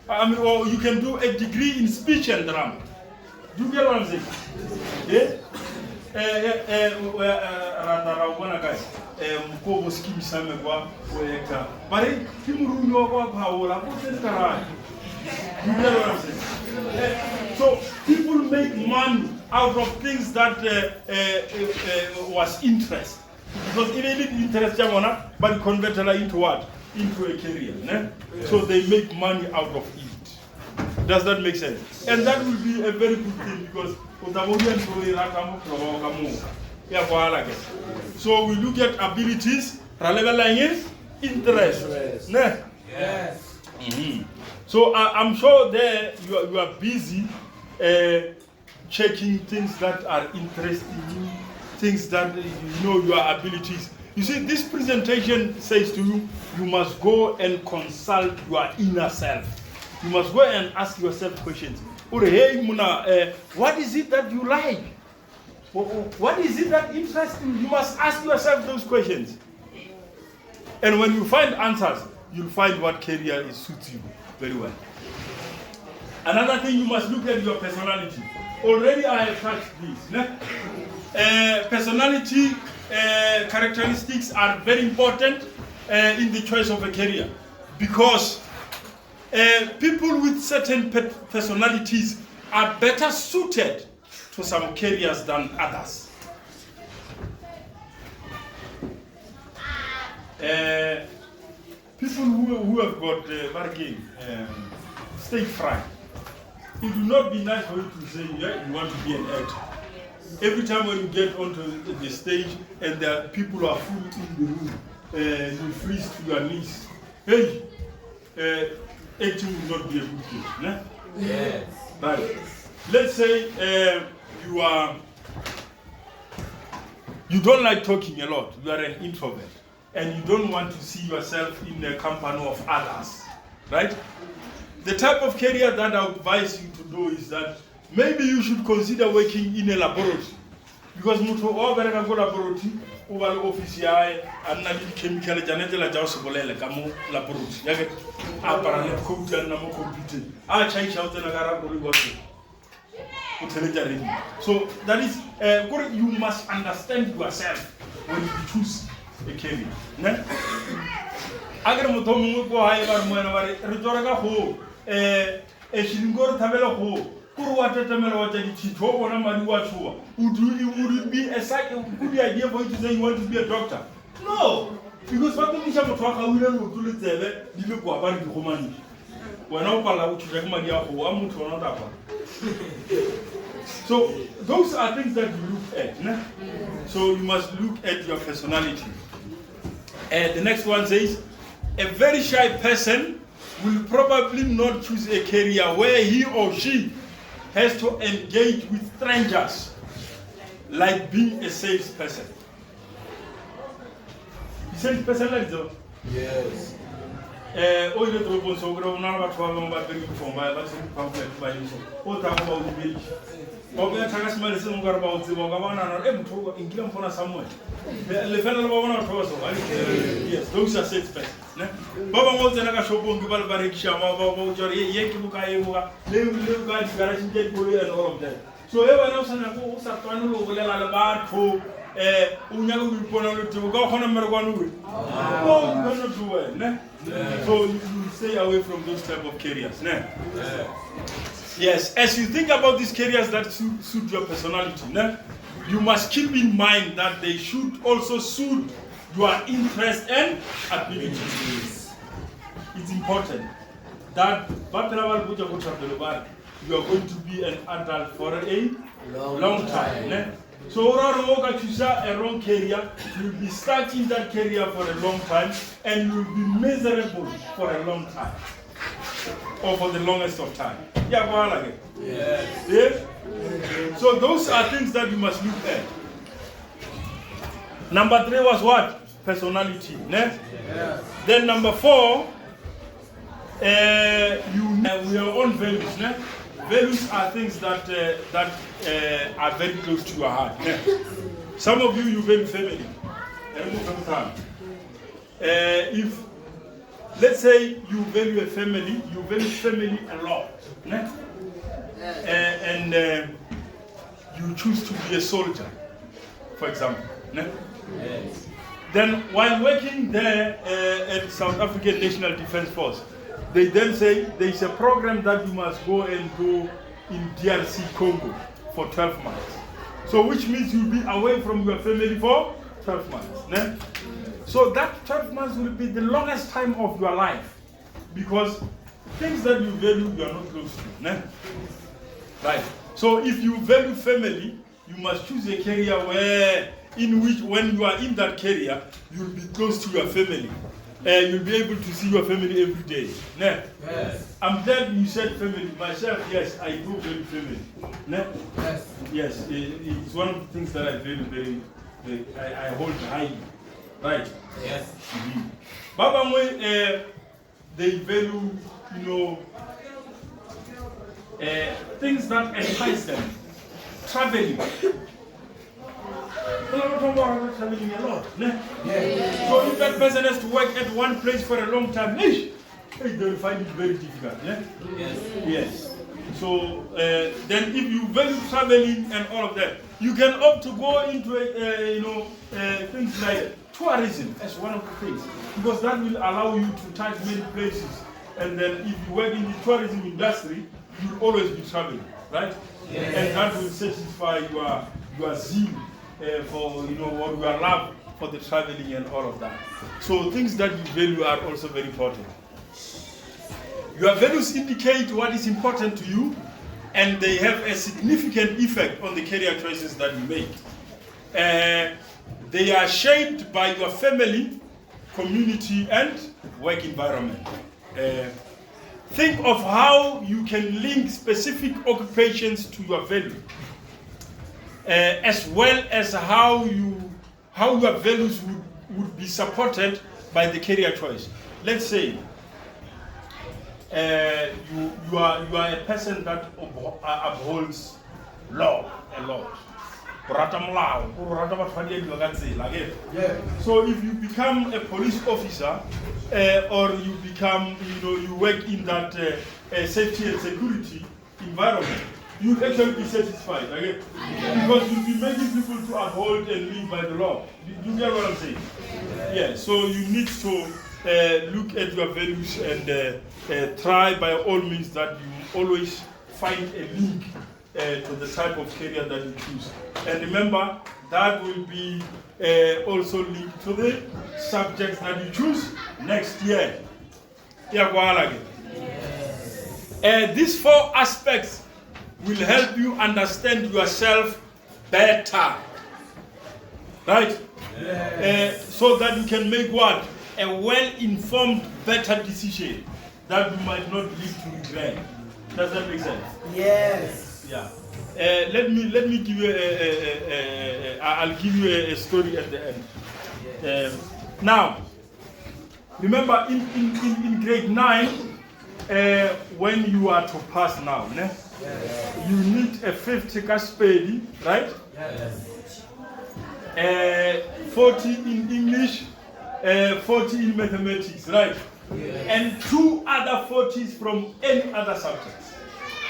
Or you can do a degree in speech and drama. Do you get what I'm saying? Yeah? So people make money out of things that was interest. Because it ain't interest, but convert it into what? Into a career. Ne? Yes. So they make money out of it. Does that make sense? And that will be a very good thing because so we look at abilities, interest. Yes. Mm-hmm. So I'm sure there you are busy checking things that are interesting you, things that you know your abilities. You see, this presentation says to you, you must go and consult your inner self. You must go and ask yourself questions. Hey, Muna, what is it that you like? What is it that interests you? You must ask yourself those questions. And when you find answers, you'll find what career suits you very well. Another thing, you must look at your personality. Already I have touched this. Personality characteristics are very important in the choice of a career because people with certain personalities are better suited to some careers than others. People who have got stage fright, it will not be nice for you to say, yeah, you want to be an actor. Every time when you get onto the stage and there are people who are full in the room, you freeze to your knees. Hey, acting will not be a good thing. Né? Yes. But let's say you don't like talking a lot. You are an introvert, and you don't want to see yourself in the company of others, right? The type of career that I would advise you to do is that maybe you should consider working in a laboratory. Because mutu over a laboratory, over office and not chemical janetela jaws kamo laboratory. Yaget apparently computer and no computer. I change out in a laboratory. So that is you must understand yourself when you choose a career. Agar mutomu ko ay bar mo na bari ritora ho shilingor tabela ho kuru wata tamela wata di tito wona mari wachua would be a good idea for you to say you want to be a doctor. No, because what you shall talk about will do the di lo kwa bari di khomani wena o pala o tshwe madi ya go a motho ona tapa. So those are things that you look at, né? So you must look at your personality. The next one says, a very shy person will probably not choose a career where he or she has to engage with strangers, like being a salesperson. A salesperson like that? Yes. Yes, those are salespersons. Baba wants to show you about Barekisha, and all of that. So everyone else and who Satano will allow for Unyagu to go on a Marwanu. No, you cannot do it. So you stay away from those type of careers. Yes, as you think about these careers that suit your personality, you must keep in mind that they should also suit your interests and abilities. It's important. that you are going to be an adult for a long time. Ne? So a wrong career, you'll be stuck in that career for a long time, and you'll be miserable for a long time. Or for the longest of time. Yeah, go on again. Yes. Yeah? So those are things that you must look at. Number 3 was what? Personality. Ne? Yes. Then number 4, your own values. Ne? Values are things that are very close to your heart. Ne? Some of you value family. If let's say you value a family, you value family a lot. Ne? And you choose to be a soldier, for example. Ne? Yes. Then while working there at South African National Defence Force, they then say there is a program that you must go and do in DRC Congo for 12 months. So which means you'll be away from your family for 12 months. Ne? So that 12 months will be the longest time of your life, because things that you value, you are not close to. Ne? Right. So if you value family, you must choose a career in which when you are in that career, you'll be close to your family. You'll be able to see your family every day. Ne? Yes. I'm glad you said family. Myself, yes, I do value family. Ne? Yes. Yes, it's one of the things that I value I hold highly. Right? Yes. Mm-hmm. Baba, they value, things that entice them. Traveling. Traveling a lot. Yeah. So if that person has to work at one place for a long time, they will find it very difficult. Yeah? Yes. Yes. So then if you value traveling and all of that, you can opt to go into things like tourism as one of the things, because that will allow you to touch many places. And then if you work in the tourism industry, you'll always be traveling, right? Yes. And that will satisfy your zeal for or your love for the traveling and all of that. So things that you value are also very important. Your values indicate what is important to you, and they have a significant effect on the career choices that you make. They are shaped by your family, community, and work environment. Think of how you can link specific occupations to your value, as well as how your values would be supported by the career choice. Let's say you are a person that upholds law a lot. So if you become a police officer, or you become, you work in that safety and security environment, you'll actually be satisfied, okay? Because you'll be making people to uphold and live by the law. You get what I'm saying? Yeah. So you need to look at your values and try by all means that you always find a link to the type of career that you choose. And remember, that will be also linked to the subjects that you choose next year. These 4 aspects will help you understand yourself better. Right? So that you can make what? A well-informed, better decision that you might not lead to regret. Does that make sense? Yes. Yeah. Let me give you I'll give you a story at the end. Now, remember in grade 9, when you are to pass now, you need a 50 caspedi, right? Yes. 40 in English, 40 in mathematics, right? Yes. And 2 other 40s from any other subject.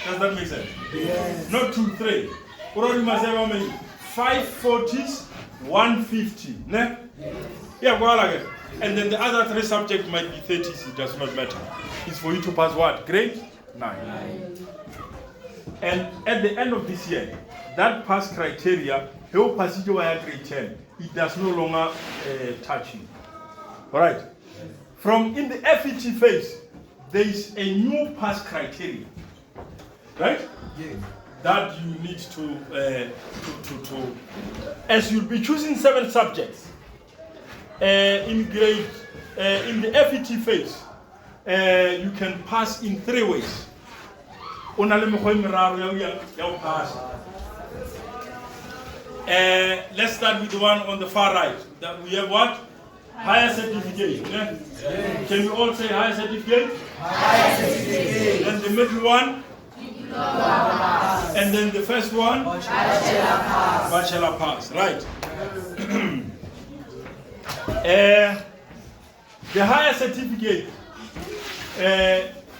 Does that make sense? Yes. Not 2, 3. You must have how many? 5 40s, 150. Ne? Yes. Yeah, go again. And then the other 3 subjects might be 30s, it does not matter. It's for you to pass what? Grade 9. And at the end of this year, that pass criteria, he'll pass it over grade 10. It does no longer touch you. Alright? From in the FET phase, there is a new pass criteria, right? Yes. That you need to as you'll be choosing 7 subjects in grade in the FET phase, you can pass in 3 ways. Let's start with the one on the far right. That we have what? Higher certificate. Yeah? Yes. Can you all say higher certificate? Higher certificate. Then the middle one? Diploma. And then the first one? Bachelor pass. Bachelor pass, right. The higher certificate,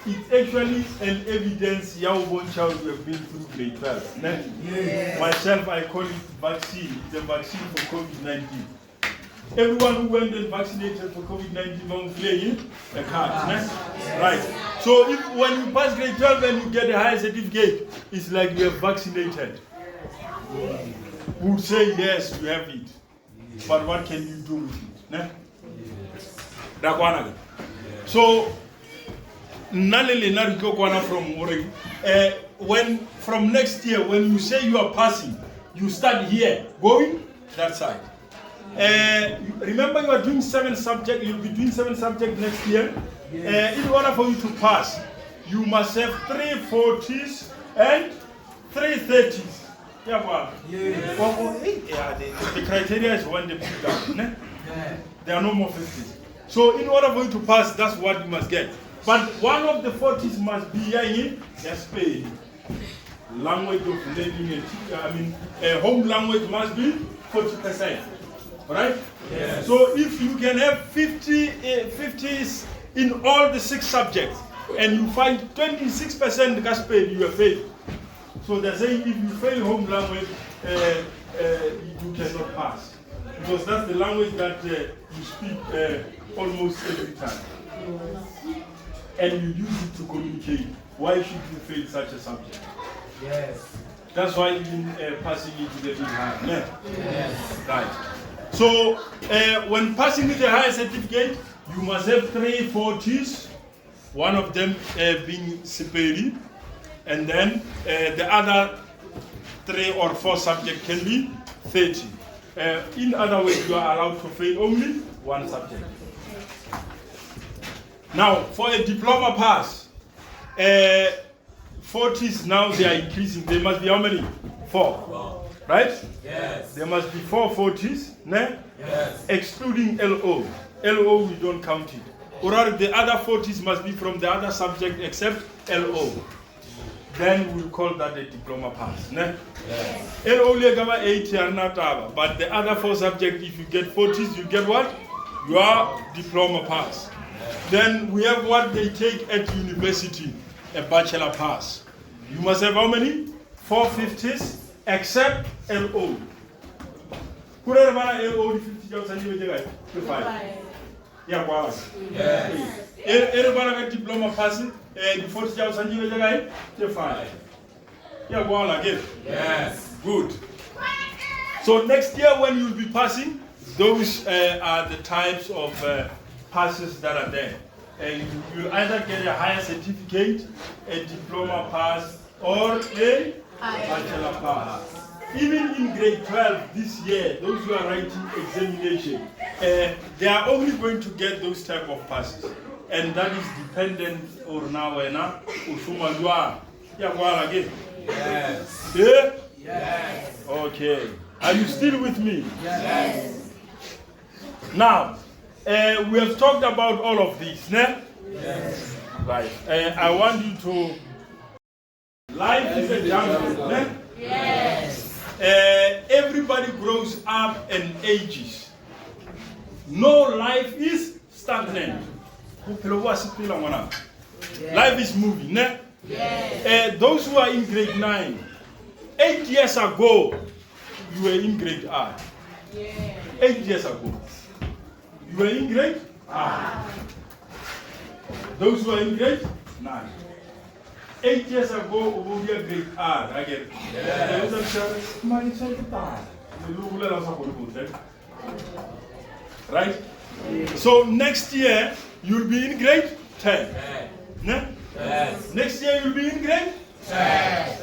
it's actually an evidence your child you have been through grade 12. Yes. Myself, I call it vaccine. It's a vaccine for COVID-19. Everyone who went and vaccinated for COVID-19 won't play a card. Right. So if when you pass grade 12 and you get a higher certificate, it's like you are vaccinated. We would say yes, you have it. But what can you do with it? That one again. So when from next year, when you say you are passing, you start here, going that side. Remember, you are doing 7 subjects. You'll be doing 7 subjects next year. In order for you to pass, you must have 3 40s and 3 30s. Yeah, well, the criteria is when they put down. There are no more 50s. So in order for you to pass, that's what you must get. But one of the 40s must be in Spain. Language of learning, home language must be 40%. Right? Yes. So if you can have 50s in all the 6 subjects, and you find 26% Gasped, you have failed. So they're saying if you fail home language, you cannot pass. Because that's the language that you speak almost every time. And you use it to communicate. Why should you fail such a subject? Yes. That's why even passing it with a bit higher. Yes. Right. So when passing with a higher certificate, you must have 3 40s, one of them being Seperi, and then the other 3 or 4 subjects can be 30. In other words, you are allowed to fail only 1 subject. Now, for a diploma pass, 40s now they are increasing. They must be how many? 4. Right? Yes. There must be 4 40s, ne? Yes. Excluding LO. LO, we don't count it. Or the other 40s must be from the other subject except LO. Then we'll call that a diploma pass. Ne? Yes. LO legaba 8 are not our, but the other 4 subjects, if you get 40s, you get what? Your diploma pass. Then we have what they take at university, a bachelor pass. You must have how many? 4 50s except LO. Who are LO 50,000? 5. Yeah, wow. Yes. Everybody got diploma passing, and 40,000 5. Yeah, wow, again. Yes. Good. So next year when you'll be passing, those are the types of passes that are there. And you'll either get a higher certificate, a diploma pass, or a bachelor pass. Even in grade 12 this year, those who are writing examination, they are only going to get those type of passes. And that is dependent on now and again. Yes. Yeah? Yes. Okay. Are you still with me? Yes. Now, we have talked about all of this, ne? Yes. Right. I want you to. Life is a jungle, ne? Yes. Everybody grows up and ages. No life is stagnant. Life is moving, ne? Yes. Those who are in grade 9, 8 years ago, you were in grade R. Yes. 8 years ago. You were in grade R. Those who are in grade 9. 8 years ago, we were grade R. Again. Right? So next year, you'll be in grade 10. Ne? Yes. Next year you'll be in grade? Yes.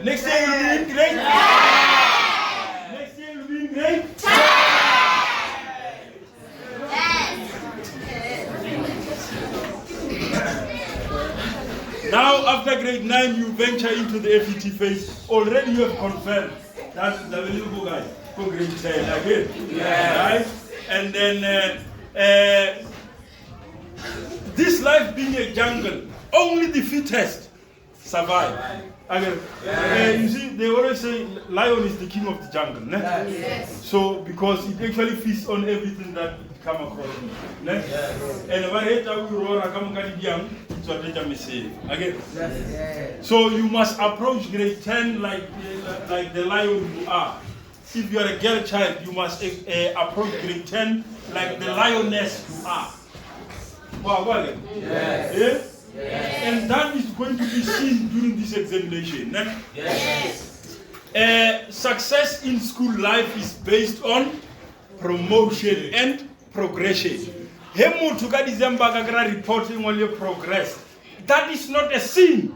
Next year you'll be in grade? Next year you'll be in grade? Now, after grade 9, you venture into the FET phase. Already you have confirmed that the valuable guy for grade 10 again. Yes. Right? And then this life being a jungle, only the fittest survive. Again, you see, they always say lion is the king of the jungle. Ne? Yes. So, because it actually feasts on everything that it come across. Ne? Yes. And when it come again. Yes. So you must approach grade 10 like the lion you are. If you are a girl child, you must approach grade 10 like the lioness you are. Wow, Yes. yeah? Yes. And that is going to be seen during this examination. Ne? Yes. Success in school life is based on promotion and progression. Hemu tuka December kakara reporting on your progress. That is not a sin.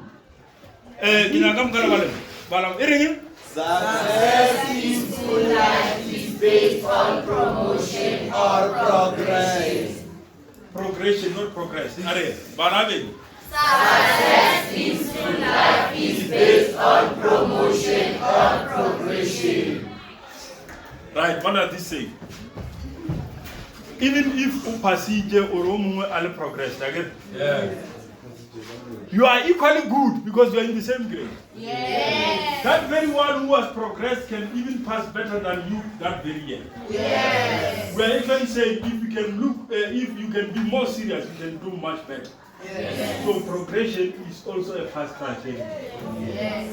Success in school life is based on promotion or progression. Progression, not progress. Barabe. Success in school life is based on promotion or progression. Right, what does this say? Even if upasije oromu ale progress, again. Yes. You are equally good because you are in the same grade. Yes. That very one who has progressed can even pass better than you that very year. Yes. We are actually saying if you can look, if you can be more serious, you can do much better. Yes. So progression is also a past criteria. Yes.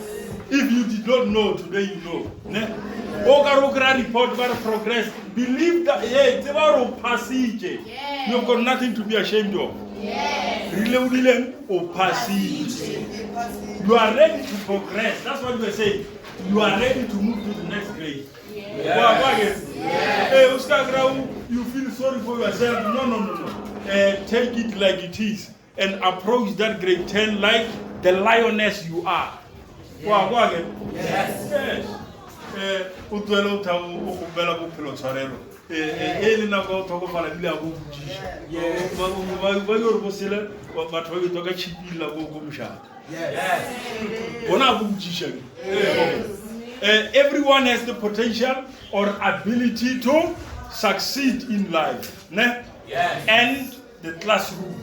If you did not know, today you know. Ogarokra report about progress. Believe that it's about passage. You've got nothing to be ashamed of. Yes. Really, or passage. You are ready to progress. That's what we are saying. You are ready to move to the next grade. Yes. Hey, Oscar Grau, you feel sorry for yourself. No. Take it like it is and approach that grade 10 like the lioness you are. Yes. Yes. Everyone has the potential or ability to succeed in life. Ne? Yes. And the classroom.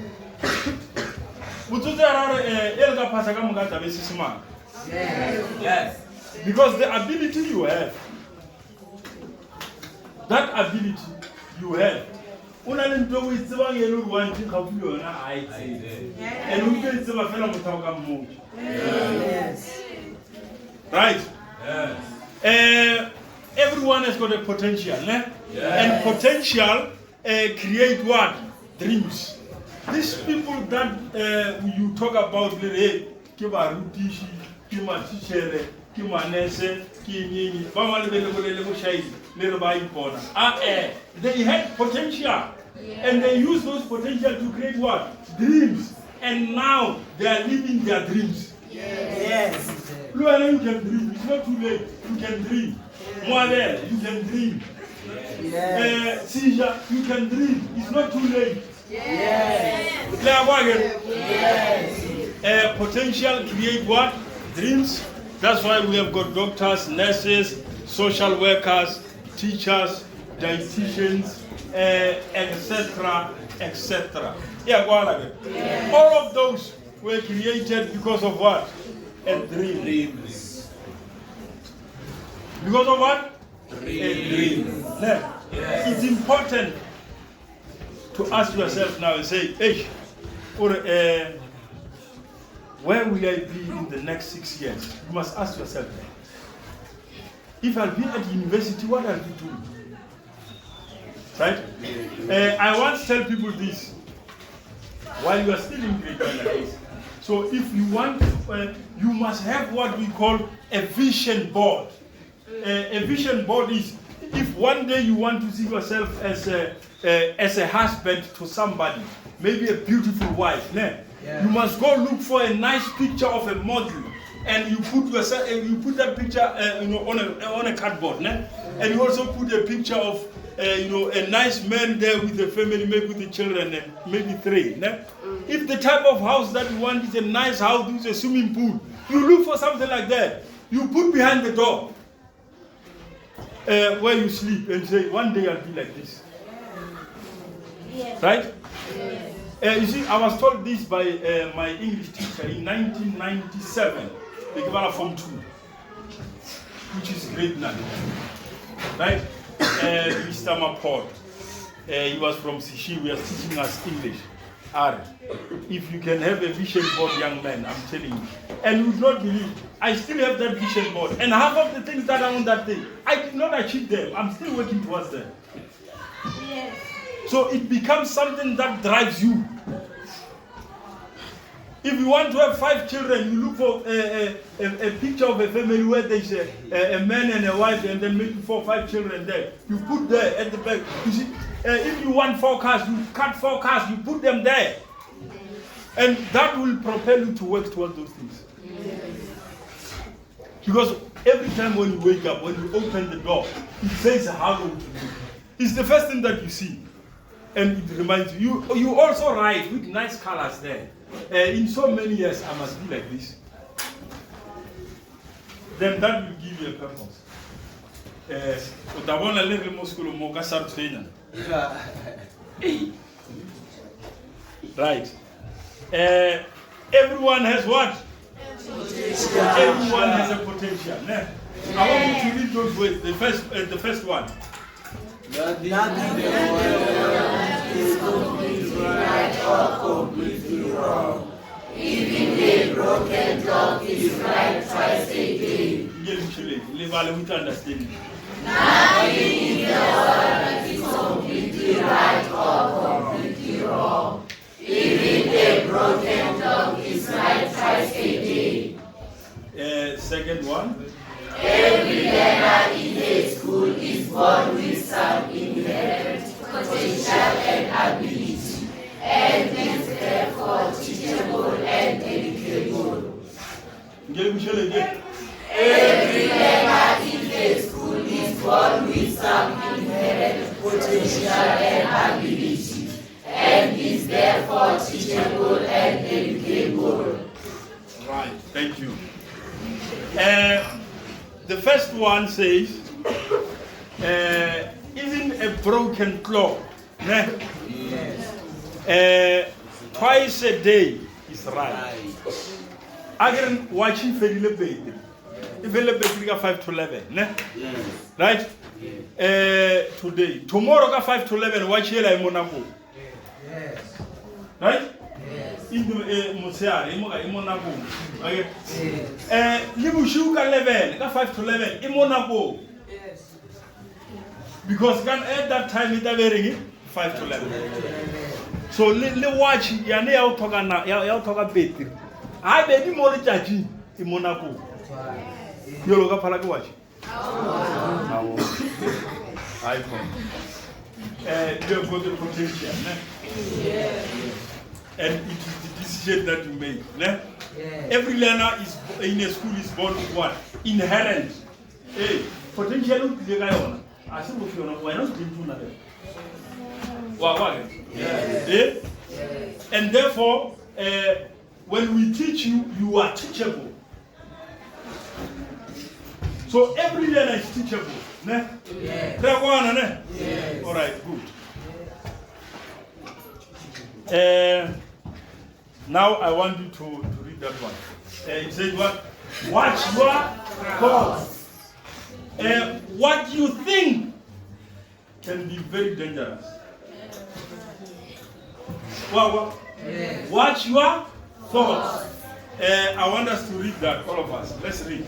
Yes. Because the ability you have, that ability you have, and Yes. right? Yes. Everyone has got a potential, né? Yes. And potential create what? Dreams. These people that you talk about, they had potential, and they use those potential to create what? Dreams. And now they are living their dreams. Yes. Luana, you can dream. It's not too late. You can dream. Moabel, you can dream. Yes. Sija, you can dream. It's not too late. Yes. Yes. Potential create what? Dreams. That's why we have got doctors, nurses, social workers, teachers, dietitians, etc., etc. Yeah, go on again. Yeah. All of those were created because of what? A dream. Dreams. Because of what? Dream. A dream. Yeah. Yes. It's important to ask yourself now and say, hey, where will I be in the next 6 years? You must ask yourself that. If I'll be at university, what I'll be doing? Right? I once tell people this while you are still in grade 1 like this. So if you want, you must have what we call a vision board. A vision board is if one day you want to see yourself as a husband to somebody, maybe a beautiful wife. Ne? Yeah. You must go look for a nice picture of a model, and you put yourself, you put that picture, on a cardboard. Ne? And you also put a picture of, a nice man there with a family, maybe with the children, and maybe 3. Ne? If the type of house that you want is a nice house with a swimming pool, you look for something like that. You put behind the door where you sleep and say, one day I'll be like this. Yes. Right? Yes. You see, I was told this by my English teacher in 1997, the Gibala Form 2, which is great now. Right? Mr. Mapod. He was from Sishi, he was teaching us English. If you can have a vision board, young man, I'm telling you. And you would not believe, I still have that vision board. And half of the things that are on that thing, I did not achieve them. I'm still working towards them. Yes. So it becomes something that drives you. If you want to have 5 children, you look for a picture of a family where there's a man and a wife, and then maybe 4 or 5 children there. You put there at the back. You see, if you want 4 cars, you cut 4 cars, you put them there. And that will propel you to work towards those things. Because every time when you wake up, when you open the door, it says hello to you. It's the first thing that you see. And it reminds you, you also write with nice colors there. In so many years, I must be like this. Then that will give you a purpose. Right. Everyone has what? Potential. Everyone has a potential. Yeah. I want you to read those words. The first one. Nothing in the world is completely right or completely wrong. Even a broken dog is right twice a day. Nothing in the world is completely right or completely wrong. Even a broken dog is right twice a day. Second one. Every learner in a school is born with some inherent potential and ability, and is therefore teachable and educable. Every learner in a school is born with some inherent potential and ability, and is therefore teachable and educable. Right, thank you. The first one says, even a broken clock, twice a day is right. Again, watching Fedile Baby. If you look at 5 to 11, right? Today, tomorrow, at 5 to 11, watch here in Monaco. Right? In the Mosiar, in Monaco. Libushuka 11, 5 to 11, in Monaco. Because at that time it's very 5 to 11. So let watch Yane out talk better. I baby more judging in Monaco. You look up like watch. iPhone. You have got the potential. And it is the decision that you make. Yeah. Every learner is in a school is born with what? Inherent. Hey, potential the guy on. I said, if you're not, why not do nothing? And therefore, when we teach you, you are teachable. So every learner is teachable. Ne? Yes. Yes. All right, good. Now I want you to read that one. It says what? Watch your thoughts. What you think can be very dangerous. Yes. Watch your thoughts. I want us to read that, all of us. Let's read.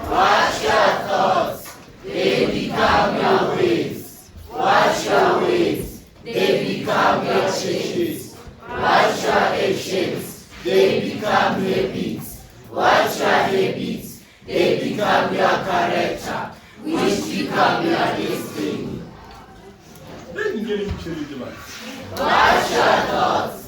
Watch your thoughts, they become your ways. Watch your ways, they become your actions. Watch your actions, they become habits. Watch your habits, they become your character, which become your destiny. Watch your thoughts,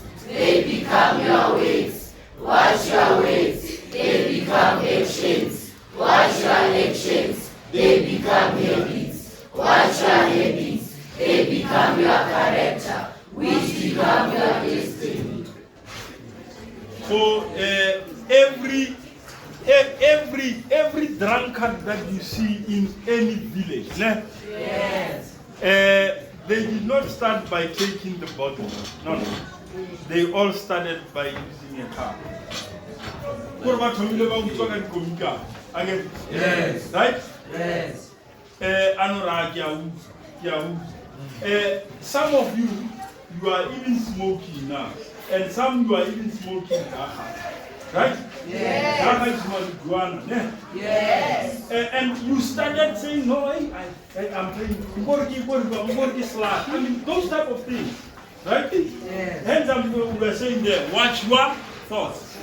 become your ways. Watch your ways, they become actions. Watch your actions, they become habits. Watch your habits, they become your character, which become your destiny. So every drunkard that you see in any village, Yes. They did not start by taking the bottle. No. They all started by using a car. What about again? Yes. Right? Yes. Some of you are even smoking now, and some you are even smoking right? Yes. Yes. And you started saying, no, I'm playing slash. I mean, those type of things, right? Yes. Hence, we were saying there, watch your thoughts.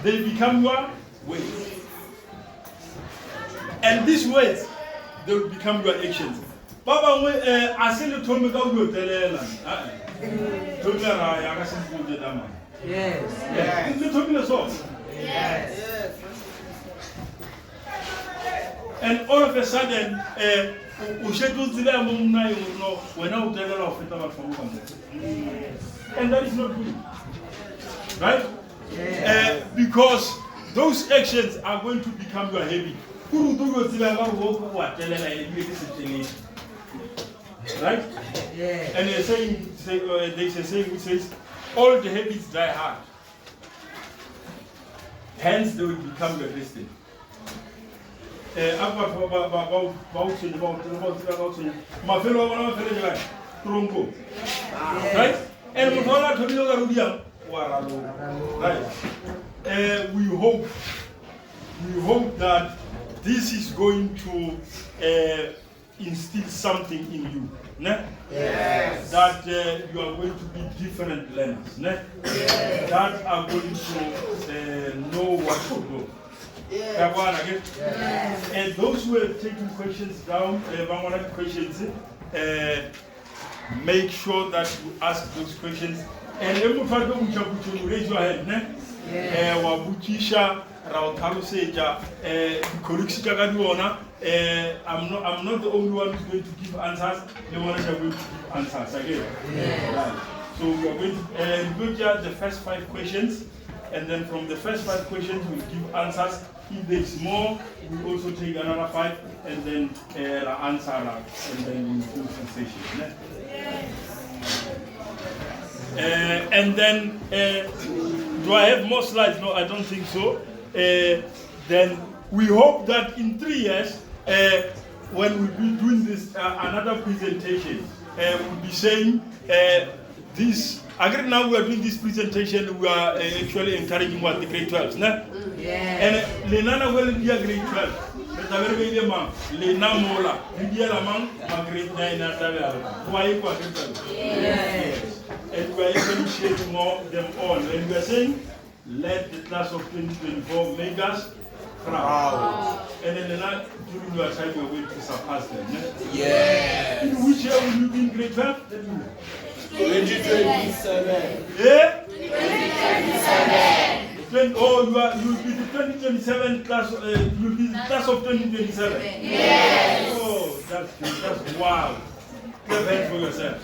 They become your ways. And these words, they will become your actions. Baba, I said to me, go to the Yes. Yes. And all of a sudden, and that is not good. Right? Because those actions are going to become your habit. Right? Yes. And there's a saying which says, all the habits die hard. Hence, they will become your destiny. Right? And right? We hope that this is going to instill something in you. Yes. That you are going to be different learners. Yes. That are going to know what to do. Yes. And those who are taking questions down, questions, make sure that you ask those questions. And raise your hand. I'm not the only one who's going to give answers. The ones are going to give answers again. Right. So we are going to go the first 5 questions, and then from the first 5 questions we'll give answers. If there's more, we'll also take another 5 and then answer, and then we'll close the session. And then, do I have more slides? No, I don't think so. Then we hope that in 3 years, when we'll be doing this another presentation, we'll be saying this. Again, now we are doing this presentation. We are actually encouraging what the grade 12s, nah? Yes. And Lenana will be a grade 12. But I will be a man. Lena Mola, Lydia Lamang, my grade 9 at the why you got it? Yes. And we are even sharing them all. And we are saying, let the class of 2024 make us proud. And then during your time, we are going to surpass them. Yes. In which year will you be in grade 12? 2027. Yeah? 2027. You'll be the 2027 class, you'll be the class of 2027. Yes. Oh, that's wow. Clap hands for yourself.